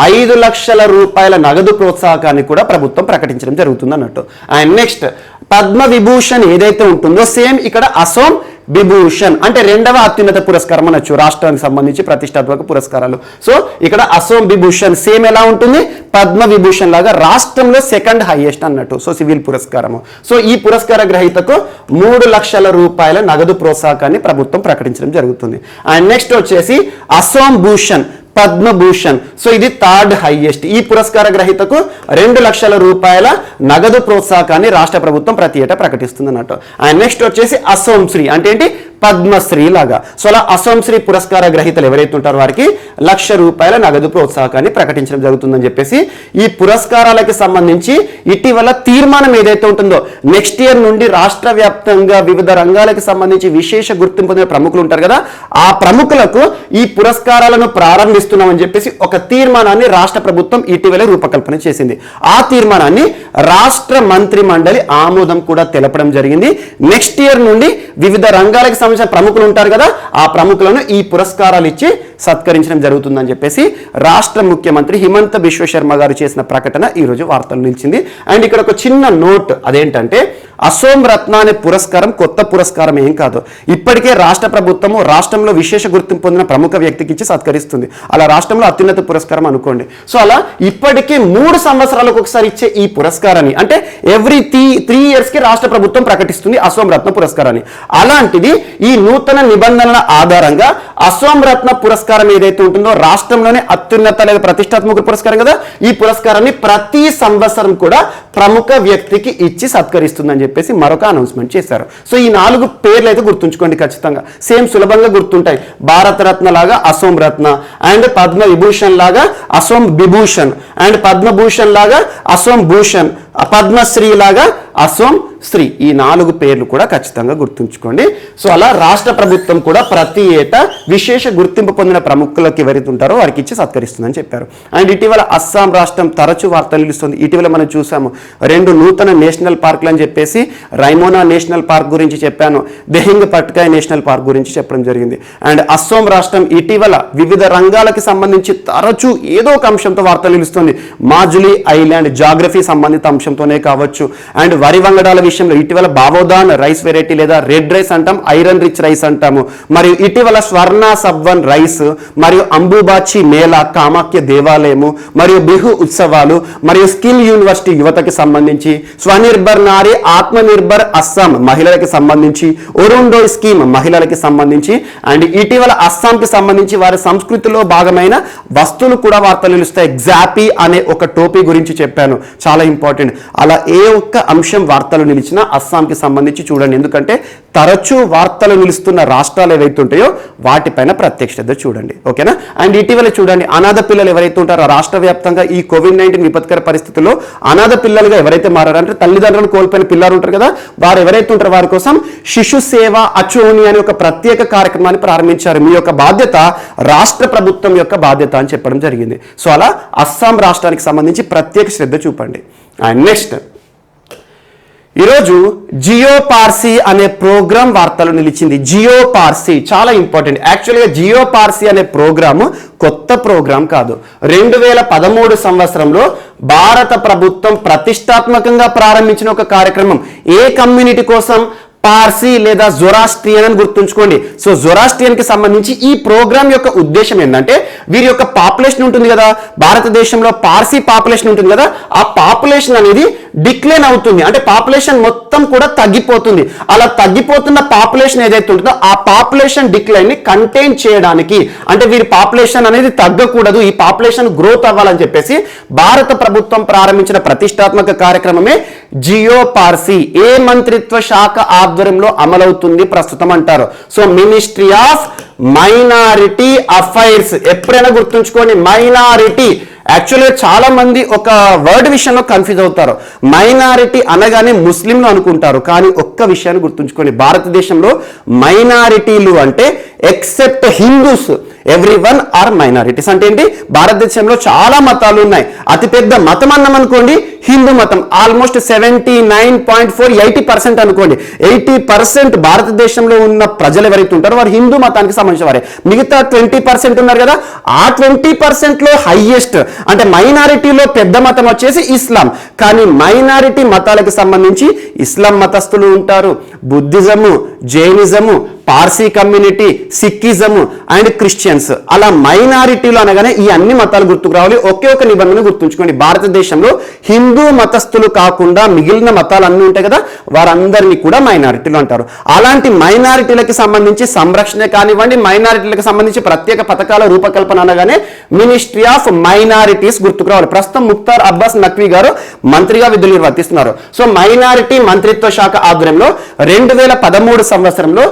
5 లక్షల రూపాయల నగదు ప్రోత్సాహకాన్ని కూడా ప్రభుత్వం ప్రకటించడం జరుగుతుంది అన్నట్టు. అండ్ నెక్స్ట్ పద్మ విభూషణ్ ఏదైతే ఉంటుందో, సేమ్ ఇక్కడ అసోం విభూషణ్ అంటే 2వ అత్యున్నత పురస్కారం అనొచ్చు రాష్ట్రానికి సంబంధించి ప్రతిష్టాత్మక పురస్కారాలు. సో ఇక్కడ అసోం విభూషణ్ సేమ్ ఎలా ఉంటుంది? పద్మ విభూషణ్ లాగా రాష్ట్రంలో 2nd హైయెస్ట్ అన్నట్టు. So civil పురస్కారము. సో ఈ పురస్కార గ్రహీతకు 3 లక్షల రూపాయల నగదు ప్రోత్సాహకాన్ని ప్రభుత్వం ప్రకటించడం జరుగుతుంది. అండ్ నెక్స్ట్ వచ్చేసి అసోం భూషణ్, పద్మభూషణ్. సో ఇది 3rd హైయెస్ట్. ఈ పురస్కార గ్రహీతకు 2 లక్షల రూపాయల నగదు ప్రోత్సాహకాన్ని రాష్ట్ర ప్రభుత్వం ప్రతి ఏటా ప్రకటిస్తుంది అన్నట్టు. అండ్ నెక్స్ట్ వచ్చేసి అసోం శ్రీ అంటే ఏంటి? పద్మశ్రీ లాగా. సో అలా అసోం శ్రీ పురస్కార గ్రహీతలు ఎవరైతే ఉంటారో వారికి 1 లక్ష రూపాయల నగదు ప్రోత్సాహకాన్ని ప్రకటించడం జరుగుతుందని చెప్పేసి ఈ పురస్కారాలకు సంబంధించి ఇటీవల తీర్మానం ఏదైతే ఉంటుందో, నెక్స్ట్ ఇయర్ నుండి రాష్ట్ర వ్యాప్తంగా వివిధ రంగాలకు సంబంధించి విశేష గుర్తింపు పొందిన ప్రముఖులు ఉంటారు కదా, ఆ ప్రముఖులకు ఈ పురస్కారాలను ప్రారంభిస్తున్నామని చెప్పేసి ఒక తీర్మానాన్ని రాష్ట్ర ప్రభుత్వం ఇటీవల రూపకల్పన చేసింది. ఆ తీర్మానాన్ని రాష్ట్ర మంత్రి మండలి ఆమోదం కూడా తెలపడం జరిగింది. నెక్స్ట్ ఇయర్ నుండి వివిధ రంగాలకు సంబంధించిన ప్రముఖులు ఉంటారు కదా, ఆ ప్రముఖులను ఈ పురస్కారాలు ఇచ్చి సత్కరించడం జరుగుతుందని చెప్పేసి రాష్ట్ర ముఖ్యమంత్రి హిమంత బిశ్వ శర్మ గారు చేసిన ప్రకటన ఈరోజు వార్తలు నిలిచింది. అండ్ ఇక్కడ ఒక చిన్న నోట్, అదేంటంటే అసోం రత్న అనే పురస్కారం కొత్త పురస్కారం ఏం కాదు. ఇప్పటికే రాష్ట్ర ప్రభుత్వము రాష్ట్రంలో విశేష గుర్తింపు పొందిన ప్రముఖ వ్యక్తికి ఇచ్చి సత్కరిస్తుంది. అలా రాష్ట్రంలో అత్యున్నత పురస్కారం అనుకోండి. సో అలా ఇప్పటికే 3 సంవత్సరాలకు ఒకసారి ఇచ్చే ఈ పురస్కారాన్ని, అంటే ఎవ్రీ 3 ఇయర్స్కి రాష్ట్ర ప్రభుత్వం ప్రకటిస్తుంది అసోం రత్న పురస్కారాన్ని. అలాంటిది ఈ నూతన నిబంధనల ఆధారంగా అసోం రత్న పురస్కారం ఏదైతే ఉంటుందో రాష్ట్రంలోనే అత్యున్నత లేదా ప్రతిష్టాత్మక పురస్కారం కదా, ఈ పురస్కారాన్ని ప్రతి సంవత్సరం కూడా ప్రముఖ వ్యక్తికి ఇచ్చి సత్కరిస్తుందని చెప్పేసి మరొక అనౌన్స్మెంట్ చేశారు. సో ఈ 4 పేర్లు అయితే గుర్తుంచుకోండి ఖచ్చితంగా, సేమ్ సులభంగా గుర్తుంటాయి. భారత రత్న లాగా అసోం రత్న, అండ్ పద్మ విభూషణ్ లాగా అసోం విభూషణ్, అండ్ పద్మభూషణ్ లాగా అసోం భూషణ్, పద్మశ్రీ లాగా అసోం శ్రీ. ఈ 4 పేర్లు కూడా ఖచ్చితంగా గుర్తుంచుకోండి. సో అలా రాష్ట్ర ప్రభుత్వం కూడా ప్రతి ఏటా విశేష గుర్తింపు పొందిన ప్రముఖులకు ఎవరైతే ఉంటారో వారికి ఇచ్చి సత్కరిస్తుందని చెప్పారు. అండ్ ఇటీవల అస్సాం రాష్ట్రం తరచూ వార్తలు నిలుస్తుంది. ఇటీవల మనం చూసాము 2 నూతన నేషనల్ పార్కులు అని చెప్పేసి, రైమోనా నేషనల్ పార్క్ గురించి చెప్పాను, దెహింగ్ పట్కాయ్ నేషనల్ పార్క్ గురించి చెప్పడం జరిగింది. అండ్ అస్సాం రాష్ట్రం ఇటీవల వివిధ రంగాలకు సంబంధించి తరచూ ఏదో ఒక అంశంతో వార్తలు నిలుస్తుంది. మాజులీ ఐలాండ్ జాగ్రఫీ సంబంధిత అంశంతోనే కావచ్చు, అండ్ వరి వంగడాల విషయంలో ఇటీవల బావోదాన్ రైస్ వెరైటీ లేదా రెడ్ రైస్ అంటాం, ఐరన్ రిచ్ రైస్ అంటాము, మరియు ఇటీవల స్వర్ణ సబ్వన్ రైస్, మరియు అంబుబాచి మేళా కామాఖ్య దేవాలయము, మరియు బిహు ఉత్సవాలు, మరియు స్కిల్ యూనివర్సిటీ యువతకి సంబంధించి, స్వనిర్భర్ నారీ ఆత్మనిర్భర్ అస్సాం మహిళలకి సంబంధించి, ఒరుండోయ్ స్కీమ్ మహిళలకి సంబంధించి, అండ్ ఇటీవల అస్సాంకి సంబంధించి వారి సంస్కృతిలో భాగమైన వస్తువులు కూడా వార్తలు నిలుస్తాయి. గ్జాపీ అనే ఒక టోపీ గురించి చెప్పాను, చాలా ఇంపార్టెంట్. అలా ఏ ఒక్క అంశం వార్తలు నిలిచినా అస్సాంకి సంబంధించి చూడండి, ఎందుకంటే తరచూ వార్తలు నిలుస్తున్న రాష్ట్రాలు ఏవైతే ఉంటాయో వాటిపైన ప్రత్యేక శ్రద్ధ చూడండి, ఓకేనా. అండ్ ఇటీవల చూడండి, అనాథ పిల్లలు ఎవరైతే ఉంటారో రాష్ట్ర వ్యాప్తంగా ఈ కోవిడ్-19 విపత్కర పరిస్థితుల్లో అనాథ పిల్లలుగా ఎవరైతే మారారంటే తల్లిదండ్రులను కోల్పోయిన పిల్లలు ఉంటారు కదా, వారు ఎవరైతే ఉంటారో వారి కోసం శిశు సేవ అచోని అనే ఒక ప్రత్యేక కార్యక్రమాన్ని ప్రారంభించారు. మీ యొక్క బాధ్యత రాష్ట్ర ప్రభుత్వం యొక్క బాధ్యత అని చెప్పడం జరిగింది. సో అలా అస్సాం రాష్ట్రానికి సంబంధించి ప్రత్యేక శ్రద్ధ చూపండి. అండ్ నెక్స్ట్ ఈరోజు జియో పార్సీ అనే ప్రోగ్రామ్ వార్తలు నిలిచింది. జియో పార్సీ చాలా ఇంపార్టెంట్. యాక్చువల్గా జియో పార్సీ అనే ప్రోగ్రాము కొత్త ప్రోగ్రాం కాదు. 2013 సంవత్సరంలో భారత ప్రభుత్వం ప్రతిష్టాత్మకంగా ప్రారంభించిన ఒక కార్యక్రమం. ఏ కమ్యూనిటీ కోసం? పార్సీ లేదా జొరాస్ట్రియన్ అని గుర్తుంచుకోండి. సో జొరాస్ట్రియన్ కి సంబంధించి ఈ ప్రోగ్రామ్ యొక్క ఉద్దేశం ఏంటంటే, వీరి యొక్క పాపులేషన్ ఉంటుంది కదా, భారతదేశంలో పార్సీ పాపులేషన్ ఉంటుంది కదా, ఆ పాపులేషన్ అనేది డిక్లైన్ అవుతుంది. అంటే పాపులేషన్ మొత్తం కూడా తగ్గిపోతుంది. అలా తగ్గిపోతున్న పాపులేషన్ ఏదైతే ఉంటుందో ఆ పాపులేషన్ డిక్లైన్ ని కంటైన్ చేయడానికి, అంటే వీరి పాపులేషన్ అనేది తగ్గకూడదు, ఈ పాపులేషన్ గ్రోత్ అవ్వాలని చెప్పేసి భారత ప్రభుత్వం ప్రారంభించిన ప్రతిష్టాత్మక కార్యక్రమమే జియో పార్సీ. ఏ మంత్రిత్వ శాఖ ఆధ్వర్యంలో అమలవుతుంది ప్రస్తుతం అంటారు? So ministry of minority affairs. ఎప్పుడైనా గుర్తుంచుకోండి, మైనారిటీ. యాక్చువల్గా చాలా మంది ఒక వర్డ్ విషయంలో కన్ఫ్యూజ్ అవుతారు. మైనారిటీ అనగానే ముస్లింలు అనుకుంటారు, కానీ ఒక్క విషయాన్ని గుర్తుంచుకోండి, భారతదేశంలో మైనారిటీలు అంటే except Hindus, everyone are minorities. అంటే ఏంటి? భారతదేశంలో చాలా మతాలు ఉన్నాయి. అతిపెద్ద మతం అన్నాం అనుకోండి హిందూ మతం, ఆల్మోస్ట్ 79.4 80% అనుకోండి. 80% భారతదేశంలో ఉన్న ప్రజలు ఎవరైతే ఉంటారో వారు హిందూ మతానికి సంబంధించిన వారే. మిగతా 20% ఉన్నారు కదా, ఆ 20% లో హైయెస్ట్ అంటే మైనారిటీలో పెద్ద మతం వచ్చేసి ఇస్లాం. కానీ మైనారిటీ మతాలకు సంబంధించి ఇస్లాం మతస్థులు ఉంటారు, బుద్ధిజము, జైనిజము, పార్సీ కమ్యూనిటీ, సిక్కిజము అండ్ క్రిస్టియన్స్. అలా మైనారిటీలు అనగానే ఈ అన్ని మతాలు గుర్తుకు రావాలి. ఒకే ఒక నిబంధన గుర్తుంచుకోండి, భారతదేశంలో హిందూ మతస్థులు కాకుండా మిగిలిన మతాలు అన్నీ ఉంటాయి కదా, వారందరినీ కూడా మైనారిటీలు అంటారు. అలాంటి మైనారిటీలకు సంబంధించి సంరక్షణ కానివ్వండి, మైనారిటీలకు సంబంధించి ప్రత్యేక పథకాల రూపకల్పన అనగానే మినిస్ట్రీ ఆఫ్ మైనారిటీస్ గుర్తుకు రావాలి. ప్రస్తుతం ముఖ్తార్ అబ్బాస్ నఖ్వీ గారు మంత్రిగా విధులు నిర్వర్తిస్తున్నారు. సో మైనారిటీ మంత్రిత్వ శాఖ ఆధ్వర్యంలో 2013 సంవత్సరంలో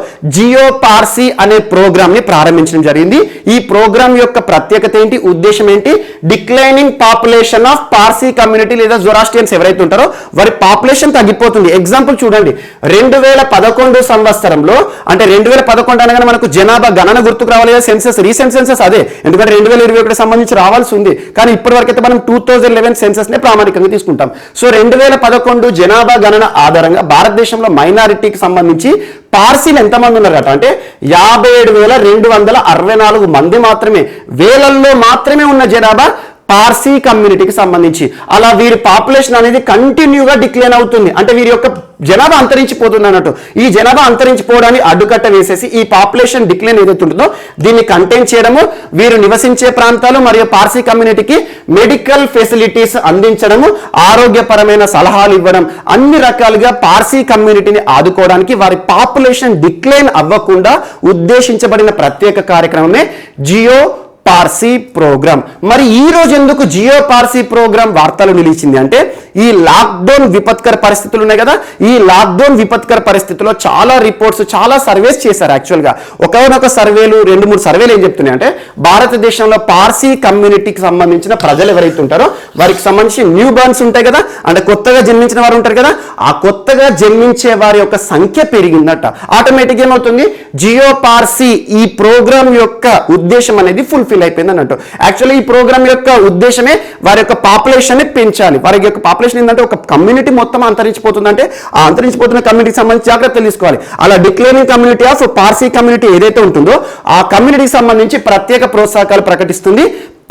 జియో పార్సీ అనే ప్రోగ్రామ్ ని ప్రారంభించడం జరిగింది. ఈ ప్రోగ్రామ్ యొక్క ప్రత్యేకత ఏంటి, ఉద్దేశం ఏంటి? Declining population of Parsi community లేదా జొరాస్ట్రియన్స్ ఎవరైతే ఉంటారో వారి పాపులేషన్ తగ్గిపోతుంది. ఎగ్జాంపుల్ చూడండి, 2011 సంవత్సరంలో, అంటే 2011 అనగానే మనకు జనాభా గణన గుర్తుకు రావాలి కదా, సెన్సెస్, రీసెంట్ సెన్సెస్ అదే, ఎందుకంటే 2021 సంబంధించి రావాల్సి ఉంది. కానీ ఇప్పటి వరకు అయితే మనం 2011 సెన్సెస్ నే ప్రామాణికంగా తీసుకుంటాం. సో 2011 జనాభా గణన ఆధారంగా భారతదేశంలో మైనారిటీకి సంబంధించి పార్సీలు ఎంతమంది ఉన్నారట అంటే 57,264 మంది మాత్రమే. వేలల్లో మాత్రమే ఉన్న జనాభా పార్సీ కమ్యూనిటీకి సంబంధించి. అలా వీరి పాపులేషన్ అనేది కంటిన్యూగా డిక్లైన్ అవుతుంది. అంటే వీరి యొక్క జనాభా అంతరించిపోతుంది అన్నట్టు. ఈ జనాభా అంతరించిపోవడాన్ని అడ్డుకట్ట వేసేసి ఈ పాపులేషన్ డిక్లైన్ ఏదైతే ఉంటుందో దీన్ని కంటైన్ చేయడము, వీరు నివసించే ప్రాంతాలు మరియు పార్సీ కమ్యూనిటీకి మెడికల్ ఫెసిలిటీస్ అందించడము, ఆరోగ్యపరమైన సలహాలు ఇవ్వడం, అన్ని రకాలుగా పార్సీ కమ్యూనిటీని ఆదుకోవడానికి, వారి పాపులేషన్ డిక్లైన్ అవ్వకుండా ఉద్దేశించబడిన ప్రత్యేక కార్యక్రమమే జియో పార్సీ ప్రోగ్రామ్. మరి ఈ రోజు ఎందుకు జియో పార్సీ ప్రోగ్రామ్ వార్తలు నిలిచింది అంటే, ఈ లాక్డౌన్ విపత్కర పరిస్థితులు ఉన్నాయి కదా, ఈ లాక్డౌన్ విపత్కర పరిస్థితుల్లో చాలా రిపోర్ట్స్, చాలా సర్వేస్ చేశారు. యాక్చువల్గా ఒకనొక సర్వేలు, 2-3 సర్వేలు ఏం చెప్తున్నాయి అంటే, భారతదేశంలో పార్సీ కమ్యూనిటీకి సంబంధించిన ప్రజలు ఎవరైతే ఉంటారో వారికి సంబంధించి న్యూ బర్న్స్ ఉంటాయి కదా, అంటే కొత్తగా జన్మించిన వారు ఉంటారు కదా, ఆ కొత్తగా జన్మించే వారి యొక్క సంఖ్య పెరిగిందట. ఆటోమేటిక్ ఏమవుతుంది, జియో పార్సీ ఈ ప్రోగ్రామ్ యొక్క ఉద్దేశం అనేది ఫుల్ఫిల్ అయిపోయింది అన్నట్టు. యాక్చువల్లీ ఈ ప్రోగ్రామ్ యొక్క ఉద్దేశమే వారి యొక్క పాపులేషన్ ని పెంచాలి. వారి యొక్క పాపులేషన్ ఏంటంటే, ఒక కమ్యూనిటీ మొత్తం అంతరించిపోతుందంటే ఆ అంతరించిపోతున్న కమ్యూనిటీకి సంబంధించి జాగ్రత్తలు తీసుకోవాలి. అలా declining community of Parsi community ఏదైతే ఉంటుందో ఆ కమ్యూనిటీకి సంబంధించి ప్రత్యేక ప్రోత్సాహకాలు ప్రకటిస్తుంది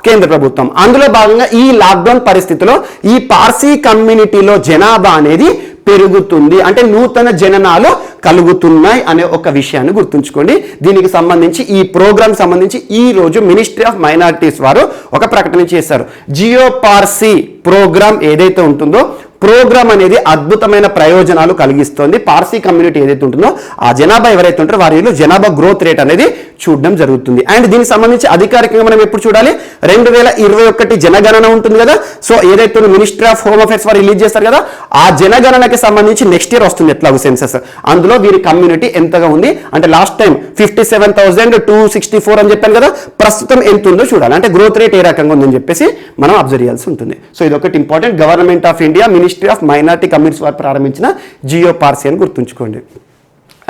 కేంద్ర ప్రభుత్వం. అందులో భాగంగా ఈ లాక్డౌన్ పరిస్థితిలో ఈ పార్సీ కమ్యూనిటీలో జనాభా అనేది పెరుగుతుంది, అంటే నూతన జననాలు కలుగుతున్నాయి అనే ఒక విషయాన్ని గుర్తుంచుకోండి. దీనికి సంబంధించి ఈ ప్రోగ్రామ్ సంబంధించి ఈ రోజు మినిస్ట్రీ ఆఫ్ మైనారిటీస్ వారు ఒక ప్రకటన చేశారు. జియో పార్సీ ప్రోగ్రామ్ ఏదైతే ఉంటుందో ప్రోగ్రామ్ అనేది అద్భుతమైన ప్రయోజనాలు కలిగిస్తుంది. పార్సీ కమ్యూనిటీ ఏదైతే ఉంటుందో ఆ జనాభా ఎవరైతే ఉంటారో వారిలో జనాభా గ్రోత్ రేట్ అనేది చూడడం జరుగుతుంది. అండ్ దీనికి సంబంధించి అధికారికంగా మనం ఎప్పుడు చూడాలి, 2021 జనగణన ఉంటుంది కదా, సో ఏదైతే మినిస్ట్రీ ఆఫ్ హోమ్ అఫైర్స్ వారు రిలీజ్ చేస్తారు కదా, ఆ జనగణనకి సంబంధించి నెక్స్ట్ ఇయర్ వస్తుంది ఎట్లాగో సెన్సెస్. అందులో వీరి కమ్యూనిటీ ఎంతగా ఉంది అంటే, లాస్ట్ టైం 57,264 అని చెప్పాను కదా, ప్రస్తుతం ఎంత ఉందో చూడాలి. అంటే గ్రోత్ రేట్ ఏ రకంగా ఉందని చెప్పేసి మనం అబ్జర్వ్ చేయాల్సి ఉంటుంది. సో ఇది ఒకటి important. Government of India ministry of minority communities వారు ప్రారంభించిన జియో పార్సీ అని గుర్తుంచుకోండి.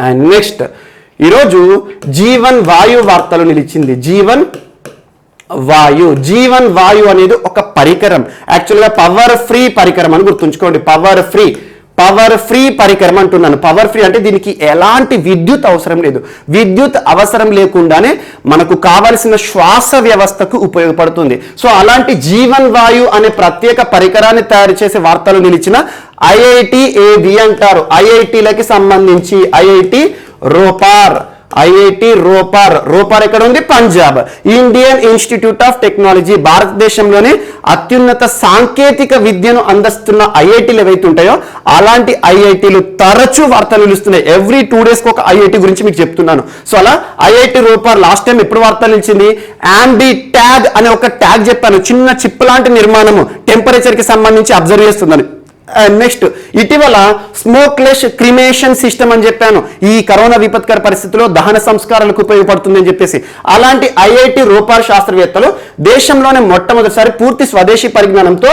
అండ్ నెక్స్ట్ ఈరోజు జీవన్ వాయు వార్తలు నిలిచింది. జీవన్ వాయు అనేది ఒక పరికరం, యాక్చువల్గా పవర్ ఫ్రీ పరికరం అని గుర్తుంచుకోండి. పవర్ ఫ్రీ పవర్ ఫ్రీ పరికరం అంటున్నాను. పవర్ ఫ్రీ అంటే దీనికి ఎలాంటి విద్యుత్ అవసరం లేదు. విద్యుత్ అవసరం లేకుండానే మనకు కావలసిన శ్వాస వ్యవస్థకు ఉపయోగపడుతుంది. సో అలాంటి జీవన్ వాయు అనే ప్రత్యేక పరికరాన్ని తయారు చేసే వార్తలు నిలిచిన ఐఐటి ఏబి అంటారు. ఐఐటిలకి సంబంధించి ఐఐటి రోపార్ ఎక్కడ ఉంది? Punjab. Indian institute of technology, భారతదేశంలోనే అత్యున్నత సాంకేతిక విద్యను అందిస్తున్న ఐఐటీలు ఏవైతే ఉంటాయో అలాంటి ఐఐటీలు తరచూ వార్తలు నిలుస్తున్నాయి. ఎవ్రీ 2 days ఒక ఐఐటి గురించి మీకు చెప్తున్నాను. సో అలా ఐఐటి రోపార్ లాస్ట్ టైం ఎప్పుడు వార్తలు నిలిచింది? యాంబీ ట్యాగ్ అనే ఒక ట్యాగ్ చెప్పాను. చిన్న చిప్ లాంటి నిర్మాణము టెంపరేచర్ కి సంబంధించి అబ్జర్వ్ చేస్తుందని. నెక్స్ట్ ఇటీవల స్మోక్లెస్ క్రిమేషన్ సిస్టమ్ అని చెప్పాను. ఈ కరోనా విపత్కర పరిస్థితుల్లో దహన సంస్కారాలకు ఉపయోగపడుతుంది అని చెప్పేసి అలాంటి ఐఐటి రోపార్ శాస్త్రవేత్తలు దేశంలోనే మొట్టమొదటిసారి పూర్తి స్వదేశీ పరిజ్ఞానంతో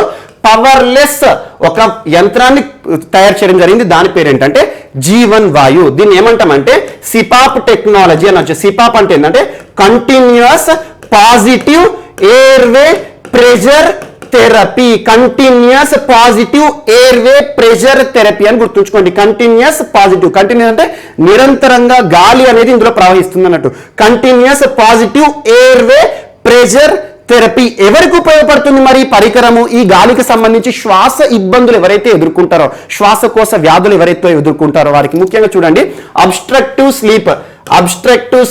పవర్లెస్ ఒక యంత్రాన్ని తయారు చేయడం జరిగింది. దాని పేరు ఏంటంటే జీవన్ వాయు. దీన్ని ఏమంటామంటే సిపాప్ టెక్నాలజీ అనొచ్చు. సిపాప్ అంటే ఏంటంటే continuous positive airway pressure therapy. Continuous positive airway pressure therapy అని గుర్తుంచుకోండి. కంటిన్యూస్ పాజిటివ్, కంటిన్యూస్ అంటే నిరంతరంగా గాలి అనేది ఇందులో ప్రవహిస్తుంది అన్నట్టు. Continuous positive airway pressure therapy ఎవరికి ఉపయోగపడుతుంది మరి పరికరము? ఈ గాలికి సంబంధించి శ్వాస ఇబ్బందులు ఎవరైతే ఎదుర్కొంటారో, శ్వాసకోశ వ్యాధులు ఎవరైతే ఎదుర్కొంటారో వారికి ముఖ్యంగా చూడండి అబ్స్ట్రక్టివ్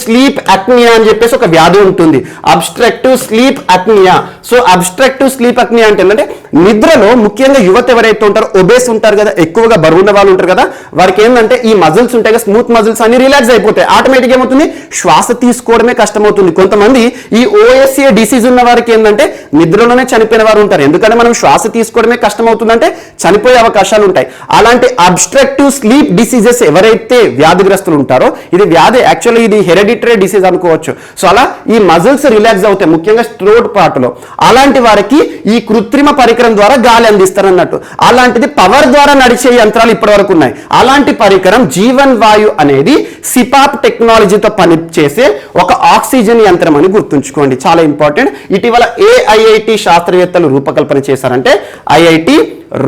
స్లీప్ అప్నియా అని చెప్పేసి ఒక వ్యాధి ఉంటుంది. Obstructive sleep apnoea. So obstructive sleep apnoea అంటే ఏంటంటే నిద్రలో ముఖ్యంగా యువత ఎవరైతే ఉంటారో, ఒబేస్ ఉంటారు కదా, ఎక్కువగా బరువున్న వాళ్ళు ఉంటారు కదా, వారికి ఏంటంటే ఈ మజిల్స్ ఉంటాయి కదా, స్మూత్ మజిల్స్ అన్ని రిలాక్స్ అయిపోతాయి. ఆటోమేటిక్ ఏమవుతుంది? శ్వాస తీసుకోవడమే కష్టమవుతుంది. కొంతమంది ఈ ఓఎస్ఏ డిసీజ్ ఉన్న వారికి ఏంటంటే నిద్రలోనే చనిపోయిన వారు ఉంటారు. ఎందుకంటే మనం శ్వాస తీసుకోవడమే కష్టమవుతుందంటే చనిపోయే అవకాశాలు ఉంటాయి. అలాంటి అబ్స్ట్రక్టివ్ స్లీప్ డిసీజెస్ ఎవరైతే వ్యాధిగ్రస్తులు ఉంటారో, ఇది వ్యాధి యాక్చువల్లీ ఇది హెరిడిటరీ డిసీజ్ అనుకోవచ్చు. సో అలా ఈ మజిల్స్ రిలాక్స్ అవుతాయి ముఖ్యంగా థ్రోట్ పార్ట్ లో. అలాంటి వారికి ఈ కృత్రిమ పరికరం ద్వారా గాలి అందిస్తారు అన్నట్టు. అలాంటిది పవర్ ద్వారా నడిచే యంత్రాలు ఇప్పటి వరకు ఉన్నాయి. అలాంటి పరికరం జీవన్ వాయు అనేది సిపాప్ టెక్నాలజీతో పనిచేసే ఒక ఆక్సిజన్ యంత్రం అని గుర్తుంచుకోండి. చాలా ఇంపార్టెంట్. ఇటీవల ఏ ఐఐటి శాస్త్రవేత్తలు రూపకల్పన చేశారంటే IIT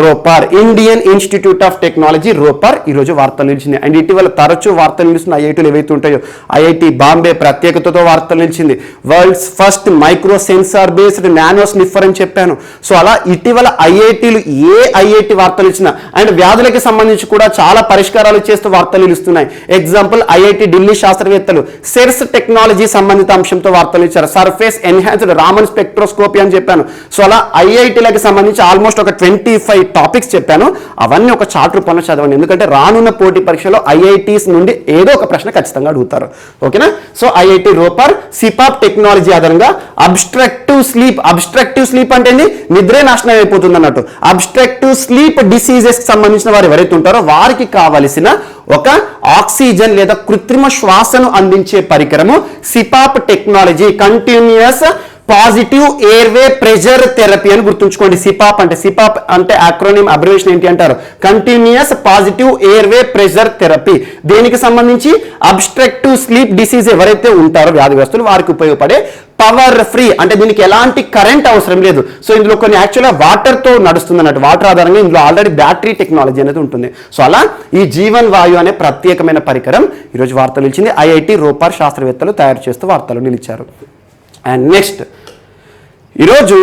Ropar, Indian institute of technology Ropar ఈరోజు వార్తలు నిలిచింది. అండ్ ఇటీవల తరచూ వార్తలు నిలుస్తున్న ఐఐటీలు ఏవైతే ఉంటాయో, ఐఐటి బాంబే ప్రత్యేకతతో వార్తలు నిలిచింది. World's first micro sensor based nano sniffer అని చెప్పాను. సో అలా ఇటీవల ఐఐటీలు ఏ ఐఐటి వార్తలు ఇచ్చినా అండ్ వ్యాధులకి సంబంధించి కూడా చాలా పరిష్కారాలు చేస్తూ వార్తలు నిలుస్తున్నాయి. ఎగ్జాంపుల్ ఐఐటి ఢిల్లీ శాస్త్రవేత్తలు సెర్స్ టెక్నాలజీ సంబంధిత అంశంతో వార్తలు ఇచ్చారు. సర్ఫేస్ ఎన్హాన్స్డ్ రామన్ స్పెక్ట్రోస్కోపీ అని చెప్పాను. సో అలా ఐఐటీలకు సంబంధించి ఆల్మోస్ట్ ఒక 25 టాపిక్స్ చెప్పాను. అవన్నీ ఒక చార్ట్ రూపంలో చదవండి. ఎందుకంటే రానున్న పోటీ పరీక్షలో ఐఐటీస్ నుండి ఏదో ఒక ప్రశ్న ఖచ్చితంగా అడుగుతారు. ఓకేనా? So IIT Ropar CPAP technology ఆధారంగా అబ్స్ట్రక్టివ్ స్లీప్ అంటే నిద్రే నాశనం అయిపోతుంది అన్నట్టు. అబ్స్ట్రక్టివ్ స్లీప్ డిసీజెస్ కి సంబంధించిన వారు ఎవరైతే ఉంటారో వారికి కావలసిన ఒక ఆక్సిజన్ లేదా కృత్రిమ శ్వాసను అందించే పరికరము CPAP technology, continuous positive airway pressure therapy అని గుర్తుంచుకోండి. సిపాప్ అంటే అక్రోనిమ్ అబ్రివేషన్ ఏంటి అంటారు? Continuous positive airway pressure therapy. దేనికి సంబంధించి? అబ్స్ట్రక్టివ్ స్లీప్ డిసీజ్ ఎవరైతే ఉంటారో వ్యాధిగ్రస్తులు వారికి ఉపయోగపడే పవర్ ఫ్రీ. అంటే దీనికి ఎలాంటి కరెంట్ అవసరం లేదు. సో ఇందులో కొన్ని యాక్చువల్గా వాటర్తో నడుస్తుంది అన్నట్టు. వాటర్ ఆధారంగా ఇందులో ఆల్రెడీ బ్యాటరీ టెక్నాలజీ అనేది ఉంటుంది. సో అలా ఈ జీవన్ వాయు అనే ప్రత్యేకమైన పరికరం ఈరోజు వార్తలు నిలిచింది. ఐఐటి రోపార్ శాస్త్రవేత్తలు తయారు చేస్తూ వార్తలు నిలిచారు. అండ్ నెక్స్ట్ ఈరోజు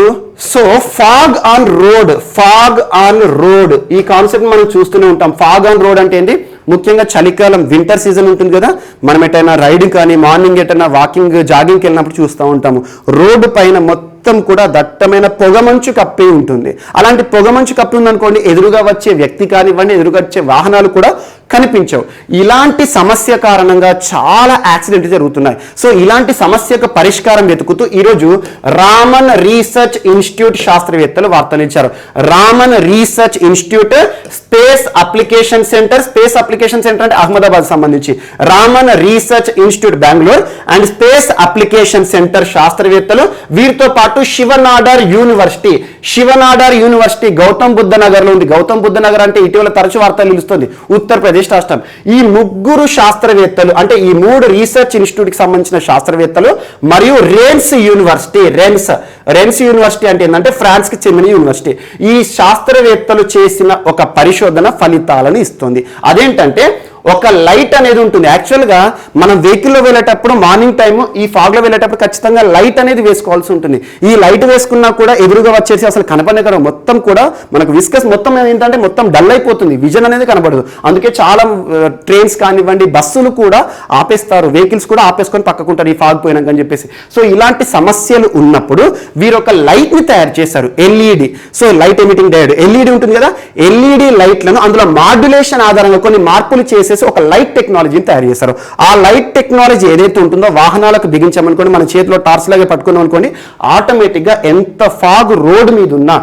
ఫాగ్ ఆన్ రోడ్ ఈ కాన్సెప్ట్ మనం చూస్తూనే ఉంటాం. ఫాగ్ ఆన్ రోడ్ అంటే ఏంటి? ముఖ్యంగా చలికాలం వింటర్ సీజన్ ఉంటుంది కదా, మనం ఎటైనా రైడింగ్ కానీ మార్నింగ్ ఎటైనా వాకింగ్ జాగింగ్కి వెళ్ళినప్పుడు చూస్తూ ఉంటాము. రోడ్డు పైన మొత్తం కూడా దట్టమైన పొగమంచు కప్పి ఉంటుంది. అలాంటి పొగమంచు కప్పి ఉందనుకోండి, ఎదురుగా వచ్చే వ్యక్తి కానివ్వండి, ఎదురుగా వచ్చే వాహనాలు కూడా కనిపించవు. ఇలాంటి సమస్య కారణంగా చాలా యాక్సిడెంట్ జరుగుతున్నాయి. సో ఇలాంటి సమస్యకు పరిష్కారం వెతుకుతూ ఈరోజు రామన్ రీసెర్చ్ ఇన్స్టిట్యూట్ శాస్త్రవేత్తలు వార్తలు ఇచ్చారు. Raman research institute space application centre అంటే అహ్మదాబాద్ సంబంధించి, Raman research institute Bengaluru and space application centre శాస్త్రవేత్తలు, వీరితో పాటు శివనాడర్ యూనివర్సిటీ గౌతమ్ బుద్ధ నగర్ లో ఉంది. గౌతమ్ బుద్ధ నగర్ అంటే ఇటీవల తరచు వార్తలు నిలుస్తుంది, ఉత్తరప్రదేశ్ రాష్ట్రం. ఈ ముగ్గురు శాస్త్రవేత్తలు అంటే ఈ 3 రీసెర్చ్ ఇన్స్టిట్యూట్ కి సంబంధించిన శాస్త్రవేత్తలు మరియు రెన్స్ రెన్స్ యూనివర్సిటీ అంటే ఏంటంటే ఫ్రాన్స్ కి చెందిన యూనివర్సిటీ. ఈ శాస్త్రవేత్తలు చేసిన ఒక పరిశోధన ఫలితాలను ఇస్తుంది. అదేంటంటే ఒక లైట్ అనేది ఉంటుంది. యాక్చువల్గా మనం వెహికల్లో వెళ్ళేటప్పుడు మార్నింగ్ టైము ఈ ఫాగ్లో వెళ్ళేటప్పుడు ఖచ్చితంగా లైట్ అనేది వేసుకోవాల్సి ఉంటుంది. ఈ లైట్ వేసుకున్నా కూడా ఎదురుగా వచ్చేసి అసలు కనపడనే కదా, మొత్తం కూడా మనకు విస్కస్ మొత్తం ఏంటంటే మొత్తం డల్ అయిపోతుంది, విజన్ అనేది కనపడదు. అందుకే చాలా ట్రైన్స్ కానివ్వండి, బస్సులు కూడా ఆపేస్తారు, వెహికల్స్ కూడా ఆపేసుకొని పక్కకుంటారు ఈ ఫాగ్ పోయినాక అని చెప్పేసి. సో ఇలాంటి సమస్యలు ఉన్నప్పుడు వీరు ఒక లైట్ ని తయారు చేశారు, LED. So light emitting diode LED ఉంటుంది కదా, ఎల్ఈడి లైట్లను అందులో మాడ్యులేషన్ ఆధారంగా కొన్ని మార్పులు చేసేసి ఒక లైట్ టెక్నాలజీని తయారు చేశారు. ఆ లైట్ టెక్నాలజీ ఏదైతే ఉంటుందో వాహనాలకు బిగించామనుకోండి, మన చేతిలో టార్చ్ లాగే పట్టుకున్నాం అనుకోండి, ఆటోమేటిక్ గా ఎంత ఫాగ్ రోడ్ మీద ఉన్నా,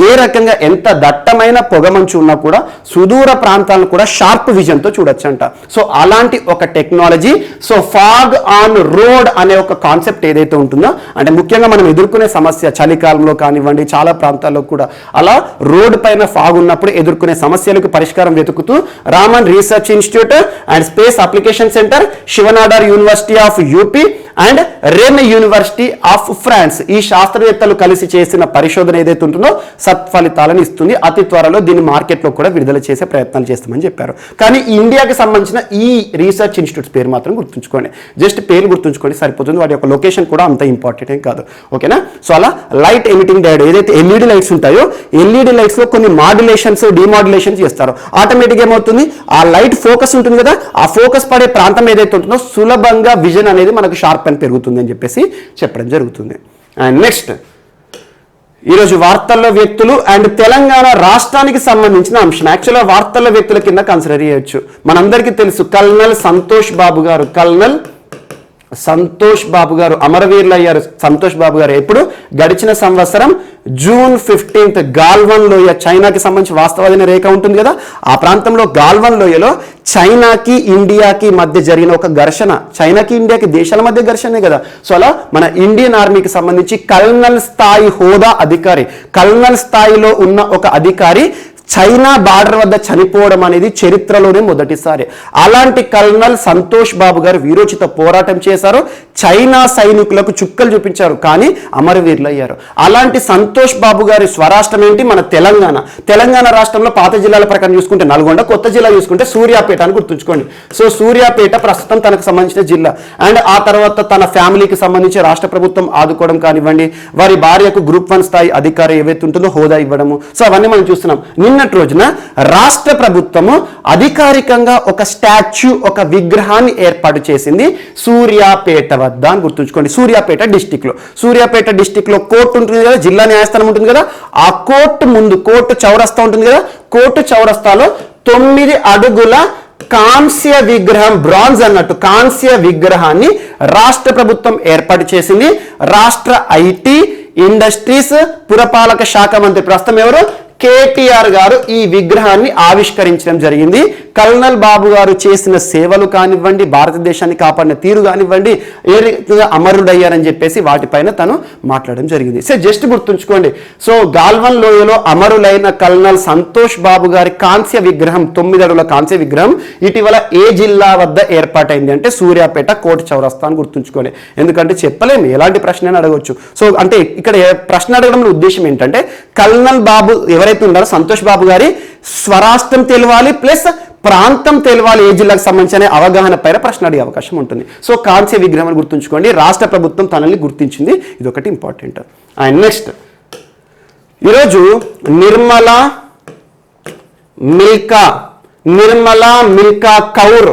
ఏ రకంగా ఎంత దట్టమైన పొగమంచు ఉన్నా కూడా సుదూర ప్రాంతాలను కూడా షార్ప్ విజన్ తో చూడొచ్చంట. సో అలాంటి ఒక technology, so fog on road అనే ఒక కాన్సెప్ట్ ఏదైతే ఉంటుందో, అంటే ముఖ్యంగా మనం ఎదుర్కొనే సమస్య చలికాలంలో కానివ్వండి, చాలా ప్రాంతాల్లో కూడా అలా రోడ్ పైన ఫాగ్ ఉన్నప్పుడు ఎదుర్కొనే సమస్యలకు పరిష్కారం వెతుకుతూ Raman research institute and space application centre, Shiv Nadar university of UP and రెన్ university of France, ఈ శాస్త్రవేత్తలు కలిసి చేసిన పరిశోధన ఏదైతే ఉంటుందో సత్ఫలితాలను ఇస్తుంది. అతి త్వరలో దీన్ని మార్కెట్లో కూడా విడుదల చేసే ప్రయత్నాలు చేస్తామని చెప్పారు. కానీ ఇండియాకి సంబంధించిన ఈ రీసెర్చ్ ఇన్స్టిట్యూట్స్ పేరు మాత్రం గుర్తుంచుకోండి, జస్ట్ పేరు గుర్తుంచుకోండి సరిపోతుంది, వాటి యొక్క లొకేషన్ కూడా అంత ఇంపార్టెంట్ ఏం కాదు. ఓకేనా? సో అలా లైట్ ఎమిటింగ్ డయోడ్ ఏదైతే ఎల్ఈడి లైట్స్ ఉంటాయో, ఎల్ఈడి లైట్స్ లో కొన్ని మాడ్యులేషన్స్ డిమాడ్యులేషన్స్ చేస్తారు. ఆటోమేటిక్ ఏమవుతుంది, ఆ లైట్ ఫోకస్ ఉంటుంది కదా, ఆ ఫోకస్ పడే ప్రాంతం ఏదైతే ఉంటుందో సులభంగా విజన్ అనేది మనకు షార్ప్ అని పెరుగుతుంది అని చెప్పేసి చెప్పడం జరుగుతుంది. అండ్ నెక్స్ట్ ఈరోజు వార్తల్లో వ్యక్తులు అండ్ తెలంగాణ రాష్ట్రానికి సంబంధించిన అంశం. యాక్చువల్గా వార్తల్లో వ్యక్తుల కింద కన్సిడర్ చేయొచ్చు. మనందరికీ తెలుసు కల్నల్ సంతోష్ బాబు గారు, కల్నల్ సంతోష్ బాబు గారు అమరవీరులు అయ్యారు. సంతోష్ బాబు గారు ఎప్పుడు, గడిచిన సంవత్సరం జూన్ 15 గాల్వన్ లోయ, చైనాకి సంబంధించి వాస్తవాధీన రేఖ ఉంటుంది కదా, ఆ ప్రాంతంలో గాల్వన్ లోయలో చైనాకి ఇండియాకి మధ్య జరిగిన ఒక ఘర్షణ, చైనాకి ఇండియాకి దేశాల మధ్య ఘర్షణే కదా. సో అలా మన ఇండియన్ ఆర్మీకి సంబంధించి కల్నల్ స్థాయి హోదా అధికారి, కల్నల్ స్థాయిలో ఉన్న ఒక అధికారి చైనా బార్డర్ వద్ద చనిపోవడం అనేది చరిత్రలోనే మొదటిసారి. అలాంటి కల్నల్ సంతోష్ బాబు గారు వీరోచిత పోరాటం చేశారు, చైనా సైనికులకు చుక్కలు చూపించారు, కానీ అమరవీరులు అయ్యారు. అలాంటి సంతోష్ బాబు గారి స్వరాష్ట్రం ఏంటి, మన తెలంగాణ. తెలంగాణ రాష్ట్రంలో పాత జిల్లాల ప్రకారం చూసుకుంటే నల్గొండ, కొత్త జిల్లా చూసుకుంటే సూర్యాపేట అని గుర్తుంచుకోండి. సో సూర్యాపేట ప్రస్తుతం తనకు సంబంధించిన జిల్లా. అండ్ ఆ తర్వాత తన ఫ్యామిలీకి సంబంధించి రాష్ట్ర ప్రభుత్వం ఆదుకోవడం కానివ్వండి, వారి భార్యకు గ్రూప్ 1 స్థాయి అధికారి ఏవైతే ఉంటుందో హోదా ఇవ్వడము, సో అవన్నీ మనం చూస్తున్నాం. నిన్నటి రోజున రాష్ట్ర ప్రభుత్వము అధికారికంగా ఒక స్టాచ్యూ, ఒక విగ్రహాన్ని ఏర్పాటు చేసింది సూర్యాపేట వద్ద అని గుర్తుంచుకోండి. సూర్యాపేట డిస్టిక్ లో కోర్టు ఉంటుంది కదా, జిల్లా న్యాయస్థానం ఉంటుంది కదా, ఆ కోర్టు ముందు, కోర్టు చౌరస్తా ఉంటుంది కదా, కోర్టు చౌరస్తాలో 9 అడుగుల కాంస్య విగ్రహం, బ్రాంజ్ అన్నట్టు కాంస్య విగ్రహాన్ని రాష్ట్ర ప్రభుత్వం ఏర్పాటు చేసింది. రాష్ట్ర ఐటీ ఇండస్ట్రీస్ పురపాలక శాఖ మంత్రి ప్రస్తుతం ఎవరు, కేటీఆర్ గారు ఈ విగ్రహాన్ని ఆవిష్కరించడం జరిగింది. కల్నల్ బాబు గారు చేసిన సేవలు కానివ్వండి, భారతదేశాన్ని కాపాడిన తీరు కానివ్వండి, ఏ రకంగా అమరుడయ్యారని చెప్పేసి వాటిపైన తను మాట్లాడడం జరిగింది. సో జస్ట్ గుర్తుంచుకోండి. సో గాల్వన్ లోయలో అమరులైన కల్నల్ సంతోష్ బాబు గారి కాంస్య విగ్రహం, 9 అడుగుల కాంస్య విగ్రహం ఇటీవల ఏ జిల్లా వద్ద ఏర్పాటైంది అంటే సూర్యాపేట కోర్టు చౌరస్తా అని గుర్తుంచుకోండి. ఎందుకంటే చెప్పలేము, ఎలాంటి ప్రశ్న అడగవచ్చు. సో అంటే ఇక్కడ ప్రశ్న అడగడంలో ఉద్దేశం ఏంటంటే కల్నల్ బాబు ఎవరైతే ఉన్నారో సంతోష్ బాబు గారి స్వరాష్ట్రం తెలియాలి, ప్లస్ ప్రాంతం తెలియాలి, ఏ జిల్లాకు సంబంధించిన అవగాహన పైన ప్రశ్న అడిగే అవకాశం ఉంటుంది. సో కాంస్య విగ్రహం గుర్తుంచుకోండి, రాష్ట్ర ప్రభుత్వం తనని గుర్తించింది, ఇది ఒకటి ఇంపార్టెంట్. అండ్ నెక్స్ట్ ఈరోజు నిర్మలా మిల్కా కౌర్,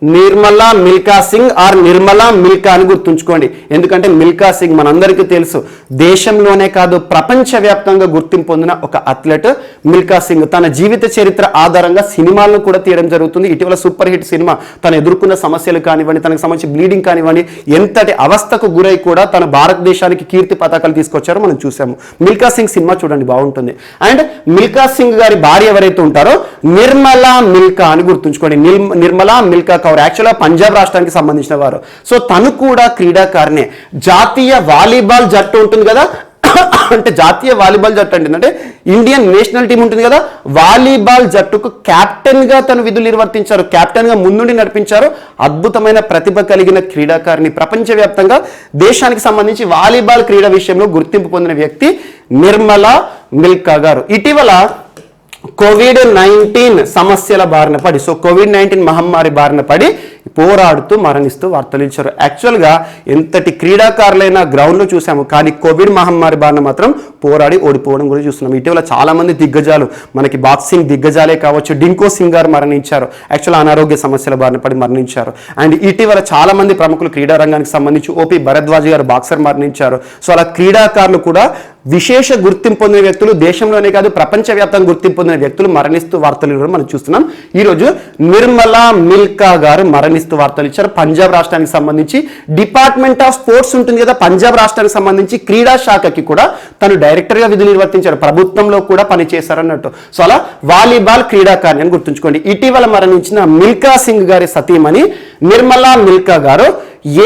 నిర్మలా మిల్కా సింగ్ ఆర్ నిర్మలా మిల్కా అని గుర్తుంచుకోండి. ఎందుకంటే మిల్కా సింగ్ మనందరికీ తెలుసు, దేశంలోనే కాదు ప్రపంచవ్యాప్తంగా గుర్తింపు పొందిన ఒక అథ్లెట్. మిల్కా సింగ్ తన జీవిత చరిత్ర ఆధారంగా సినిమాలను కూడా తీయడం జరుగుతుంది. ఇటీవల సూపర్ హిట్ సినిమా తను ఎదుర్కొన్న సమస్యలు కానివ్వండి, తనకు సంబంధించి బ్లీడింగ్ కానివ్వండి, ఎంతటి అవస్థకు గురై కూడా తన భారతదేశానికి కీర్తి పతాకాలు తీసుకొచ్చారో మనం చూసాము. మిల్కా సింగ్ సినిమా చూడండి, బాగుంటుంది. అండ్ మిల్కా సింగ్ గారి భార్య ఎవరైతే ఉంటారో నిర్మలా మిల్కా అని గుర్తుంచుకోండి. నిర్మలా మిల్కా యాక్చువల్గా పంజాబ్ రాష్ట్రానికి సంబంధించిన వారు. సో తను కూడా క్రీడాకారిణి. జాతీయ వాలీబాల్ జట్టు ఉంటుంది కదా, అంటే జాతీయ వాలీబాల్ జట్టు అంటే ఇండియన్ నేషనల్ టీం ఉంటుంది కదా, వాలీబాల్ జట్టుకు కెప్టెన్గా తను విధులు నిర్వర్తించారు, కెప్టెన్గా ముందుండి నడిపించారు. అద్భుతమైన ప్రతిభ కలిగిన క్రీడాకారిణి, ప్రపంచవ్యాప్తంగా దేశానికి సంబంధించి వాలీబాల్ క్రీడ విషయంలో గుర్తింపు పొందిన వ్యక్తి నిర్మలా మిల్కా గారు. ఇటీవల కోవిడ్-19 సమస్యల బారిన పడి, కోవిడ్-19 మహమ్మారి బారిన పడి పోరాడుతూ మరణిస్తూ వార్తలు ఇచ్చారు. యాక్చువల్గా ఎంతటి క్రీడాకారులైనా గ్రౌండ్లో చూసాము, కానీ కోవిడ్ మహమ్మారి బారిన మాత్రం పోరాడి ఓడిపోవడం కూడా చూస్తున్నాం. ఇటీవల చాలామంది దిగ్గజాలు, మనకి బాక్సింగ్ దిగ్గజాలే కావచ్చు, డింకో సింగ్ గారు మరణించారు, యాక్చువల్ అనారోగ్య సమస్యల బారిన పడి మరణించారు. అండ్ ఇటీవల చాలామంది ప్రముఖులు క్రీడారంగానికి సంబంధించి ఓపీ భరద్వాజ్ గారు బాక్సర్ మరణించారు. సో అలా క్రీడాకారులు కూడా విశేష గుర్తింపు పొందిన వ్యక్తులు, దేశంలోనే కాదు ప్రపంచవ్యాప్తంగా గుర్తింపు పొందిన వ్యక్తులు మరణిస్తూ వార్తలు ఇవ్వడం మనం చూస్తున్నాం. ఈరోజు నిర్మలా మిల్కా గారు మరణిస్తూ వార్తలు ఇచ్చారు. పంజాబ్ రాష్ట్రానికి సంబంధించి డిపార్ట్మెంట్ ఆఫ్ స్పోర్ట్స్ ఉంటుంది కదా, పంజాబ్ రాష్ట్రానికి సంబంధించి క్రీడా శాఖకి కూడా తను డైరెక్టర్గా విధులు నిర్వర్తించారు, ప్రభుత్వంలో కూడా పనిచేశారన్నట్టు. సో అలా వాలీబాల్ క్రీడాకారిణి అని గుర్తుంచుకోండి. ఇటీవల మరణించిన మిల్కా సింగ్ గారి సతీమణి నిర్మలా మిల్కా గారు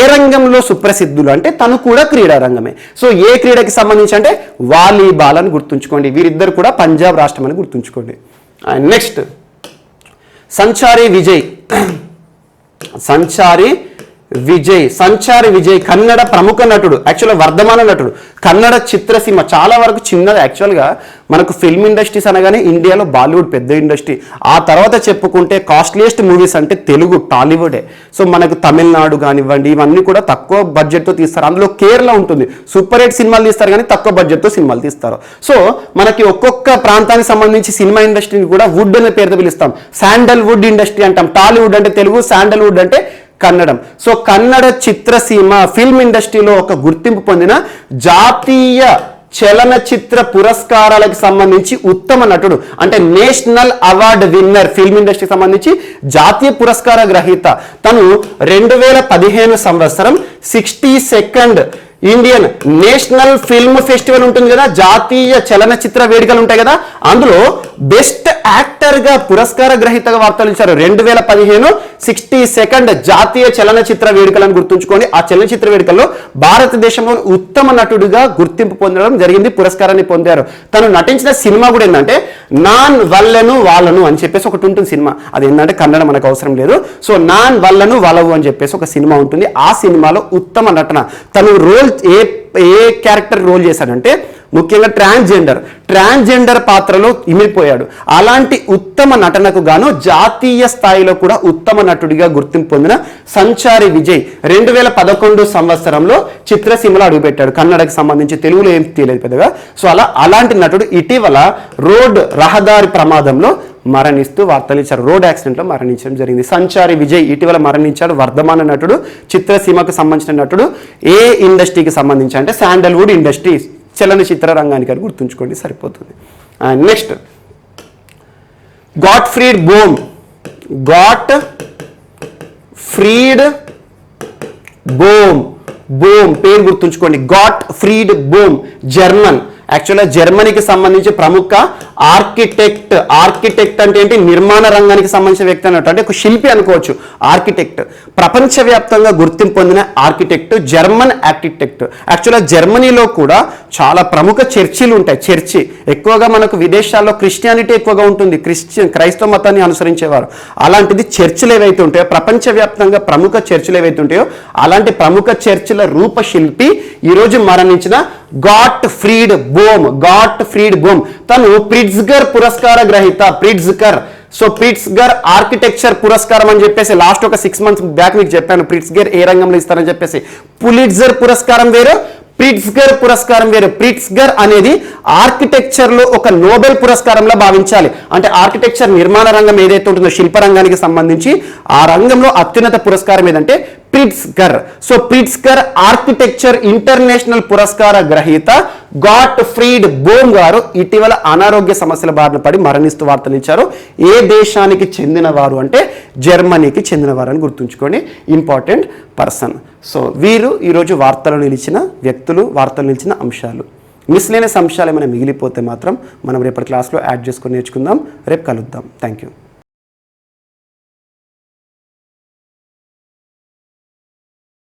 ఏ రంగంలో సుప్రసిద్ధులు అంటే తను కూడా క్రీడా రంగమే. సో ఏ క్రీడకి సంబంధించి అంటే వాలీబాల్ అని గుర్తుంచుకోండి. వీరిద్దరు కూడా పంజాబ్ రాష్ట్రం అని గుర్తుంచుకోండి. నెక్స్ట్ సంచారి విజయ్ కన్నడ ప్రముఖ నటుడు, యాక్చువల్గా వర్ధమాన నటుడు, కన్నడ చిత్రసీమ చాలా వరకు చిన్నది. యాక్చువల్గా మనకు ఫిల్మ్ ఇండస్ట్రీస్ అనగానే ఇండియాలో బాలీవుడ్ పెద్ద ఇండస్ట్రీ, ఆ తర్వాత చెప్పుకుంటే కాస్ట్లీయెస్ట్ మూవీస్ అంటే తెలుగు టాలీవుడే. సో మనకు తమిళనాడు కానివ్వండి, ఇవన్నీ కూడా తక్కువ బడ్జెట్తో తీస్తారు. అందులో కేరళ ఉంటుంది, సూపర్ హిట్ సినిమాలు తీస్తారు కానీ తక్కువ బడ్జెట్తో సినిమాలు తీస్తారు. సో మనకి ఒక్కొక్క ప్రాంతానికి సంబంధించి సినిమా ఇండస్ట్రీని కూడా వుడ్ అనే పేరుతో పిలుస్తాం. శాండల్వుడ్ ఇండస్ట్రీ అంటాం, టాలీవుడ్ అంటే తెలుగు, శాండల్వుడ్ అంటే కన్నడం. సో కన్నడ చిత్రసీమ ఫిల్మ్ ఇండస్ట్రీలో ఒక గుర్తింపు పొందిన జాతీయ చలనచిత్ర పురస్కారాలకు సంబంధించి ఉత్తమ నటుడు అంటే నేషనల్ అవార్డు విన్నర్, ఫిల్మ్ ఇండస్ట్రీకి సంబంధించి జాతీయ పురస్కార గ్రహీత. తను 2015 సంవత్సరం 62nd Indian national film festival ఉంటుంది కదా, జాతీయ చలనచిత్ర వేడుకలు ఉంటాయి కదా, అందులో బెస్ట్ యాక్టర్ గా పురస్కార గ్రహీతగా వార్తలు ఇచ్చారు. 2015 62nd జాతీయ చలనచిత్ర వేడుకలను గుర్తుంచుకోండి. ఆ చలనచిత్ర వేడుకల్లో భారతదేశంలో ఉత్తమ నటుడిగా గుర్తింపు పొందడం జరిగింది, పురస్కారాన్ని పొందారు. తను నటించిన సినిమా కూడా ఏంటంటే నాన్ వల్లెను వాళ్ళను అని చెప్పేసి ఒకటి ఉంటుంది సినిమా. అది ఏంటంటే కన్నడ మనకు అవసరం లేదు. సో నాన్ వల్లను వాళ్ళవు అని చెప్పేసి ఒక సినిమా ఉంటుంది. ఆ సినిమాలో ఉత్తమ నటన, తను రోల్ ఏ క్యారెక్టర్ రోల్ చేశాడంటే ముఖ్యంగా ట్రాన్స్జెండర్ పాత్రలో ఇమిడిపోయాడు. అలాంటి ఉత్తమ నటనకు గాను జాతీయ స్థాయిలో కూడా ఉత్తమ నటుడిగా గుర్తింపు పొందిన సంచారి విజయ్ 2011 సంవత్సరంలో చిత్రసీమలో అడుగుపెట్టాడు. కన్నడకు సంబంధించి తెలుగులో ఏం తెలియదు పెద్దగా. సో అలాంటి నటుడు ఇటీవల రహదారి ప్రమాదంలో మరణిస్తూ వార్తలు ఇచ్చారు. రోడ్ యాక్సిడెంట్లో మరణించడం జరిగింది. సంచారి విజయ్ ఇటీవల మరణించాడు. వర్ధమాన నటుడు, చిత్రసీమకు సంబంధించిన నటుడు. ఏ ఇండస్ట్రీకి సంబంధించి అంటే శాండల్వుడ్ ఇండస్ట్రీ, చలనచిత్ర రంగానికి అని గుర్తుంచుకోండి సరిపోతుంది. నెక్స్ట్ గాట్ఫ్రీడ్ బోమ్ పేరు గుర్తుంచుకోండి. గాట్ఫ్రీడ్ బోమ్ జర్మన్, యాక్చువల్గా జర్మనీకి సంబంధించి ప్రముఖ ఆర్కిటెక్ట్ అంటే ఏంటి, నిర్మాణ రంగానికి సంబంధించిన వ్యక్తి అన్నట్టు, అంటే ఒక శిల్పి అనుకోవచ్చు. ఆర్కిటెక్ట్, ప్రపంచవ్యాప్తంగా గుర్తింపు పొందిన ఆర్కిటెక్ట్, జర్మన్ ఆర్కిటెక్ట్. యాక్చువల్గా జర్మనీలో కూడా చాలా ప్రముఖ చర్చిలు ఉంటాయి. చర్చి ఎక్కువగా మనకు విదేశాల్లో క్రిస్టియానిటీ ఎక్కువగా ఉంటుంది, క్రైస్తవ మతాన్ని అనుసరించేవారు. అలాంటిది చర్చిలు ఏవైతే ఉంటాయో, ప్రపంచవ్యాప్తంగా ప్రముఖ చర్చిలు ఏవైతే ఉంటాయో అలాంటి ప్రముఖ చర్చిల రూపశిల్పి ఈరోజు మరణించిన గాట్ఫ్రీడ్ బోమ్. తను ప్రిట్జ్గర్ పురస్కార గ్రహీత. ప్రిట్జ్గర్ ఆర్కిటెక్చర్ పురస్కారం అని చెప్పేసి లాస్ట్ ఒక 6 months బ్యాక్ మీకు చెప్పాను ప్రిట్జ్గర్ ఏ రంగంలో ఇస్తారని చెప్పేసి. పులిట్జర్ పురస్కారం వేరు, ప్రిట్జ్గర్ పురస్కారం వేరు. ప్రిట్జ్గర్ అనేది ఆర్కిటెక్చర్ లో ఒక నోబెల్ పురస్కారంలో భావించాలి. అంటే ఆర్కిటెక్చర్ నిర్మాణ రంగం ఏదైతే ఉంటుందో శిల్ప రంగానికి సంబంధించి ఆ రంగంలో అత్యున్నత పురస్కారం ఏదంటే ప్రిట్జ్గర్. సో ప్రిట్జ్గర్ ఆర్కిటెక్చర్ ఇంటర్నేషనల్ పురస్కార గ్రహీత గాట్ఫ్రీడ్ బోమ్ గారు ఇటీవల అనారోగ్య సమస్యల బారిన పడి మరణిస్తూ వార్తలు ఇచ్చారు. ఏ దేశానికి చెందినవారు అంటే జర్మనీకి చెందినవారు అని గుర్తుంచుకోండి. Important person. సో వీరు ఈరోజు వార్తలు నిలిచిన వ్యక్తులు, వార్తలు నిలిచిన అంశాలు. మిస్లేనియస్ అంశాలు ఏమైనా మిగిలిపోతే మాత్రం మనం రేపటి క్లాస్లో యాడ్ చేసుకొని నేర్చుకుందాం. రేపు కలుద్దాం. Thank you.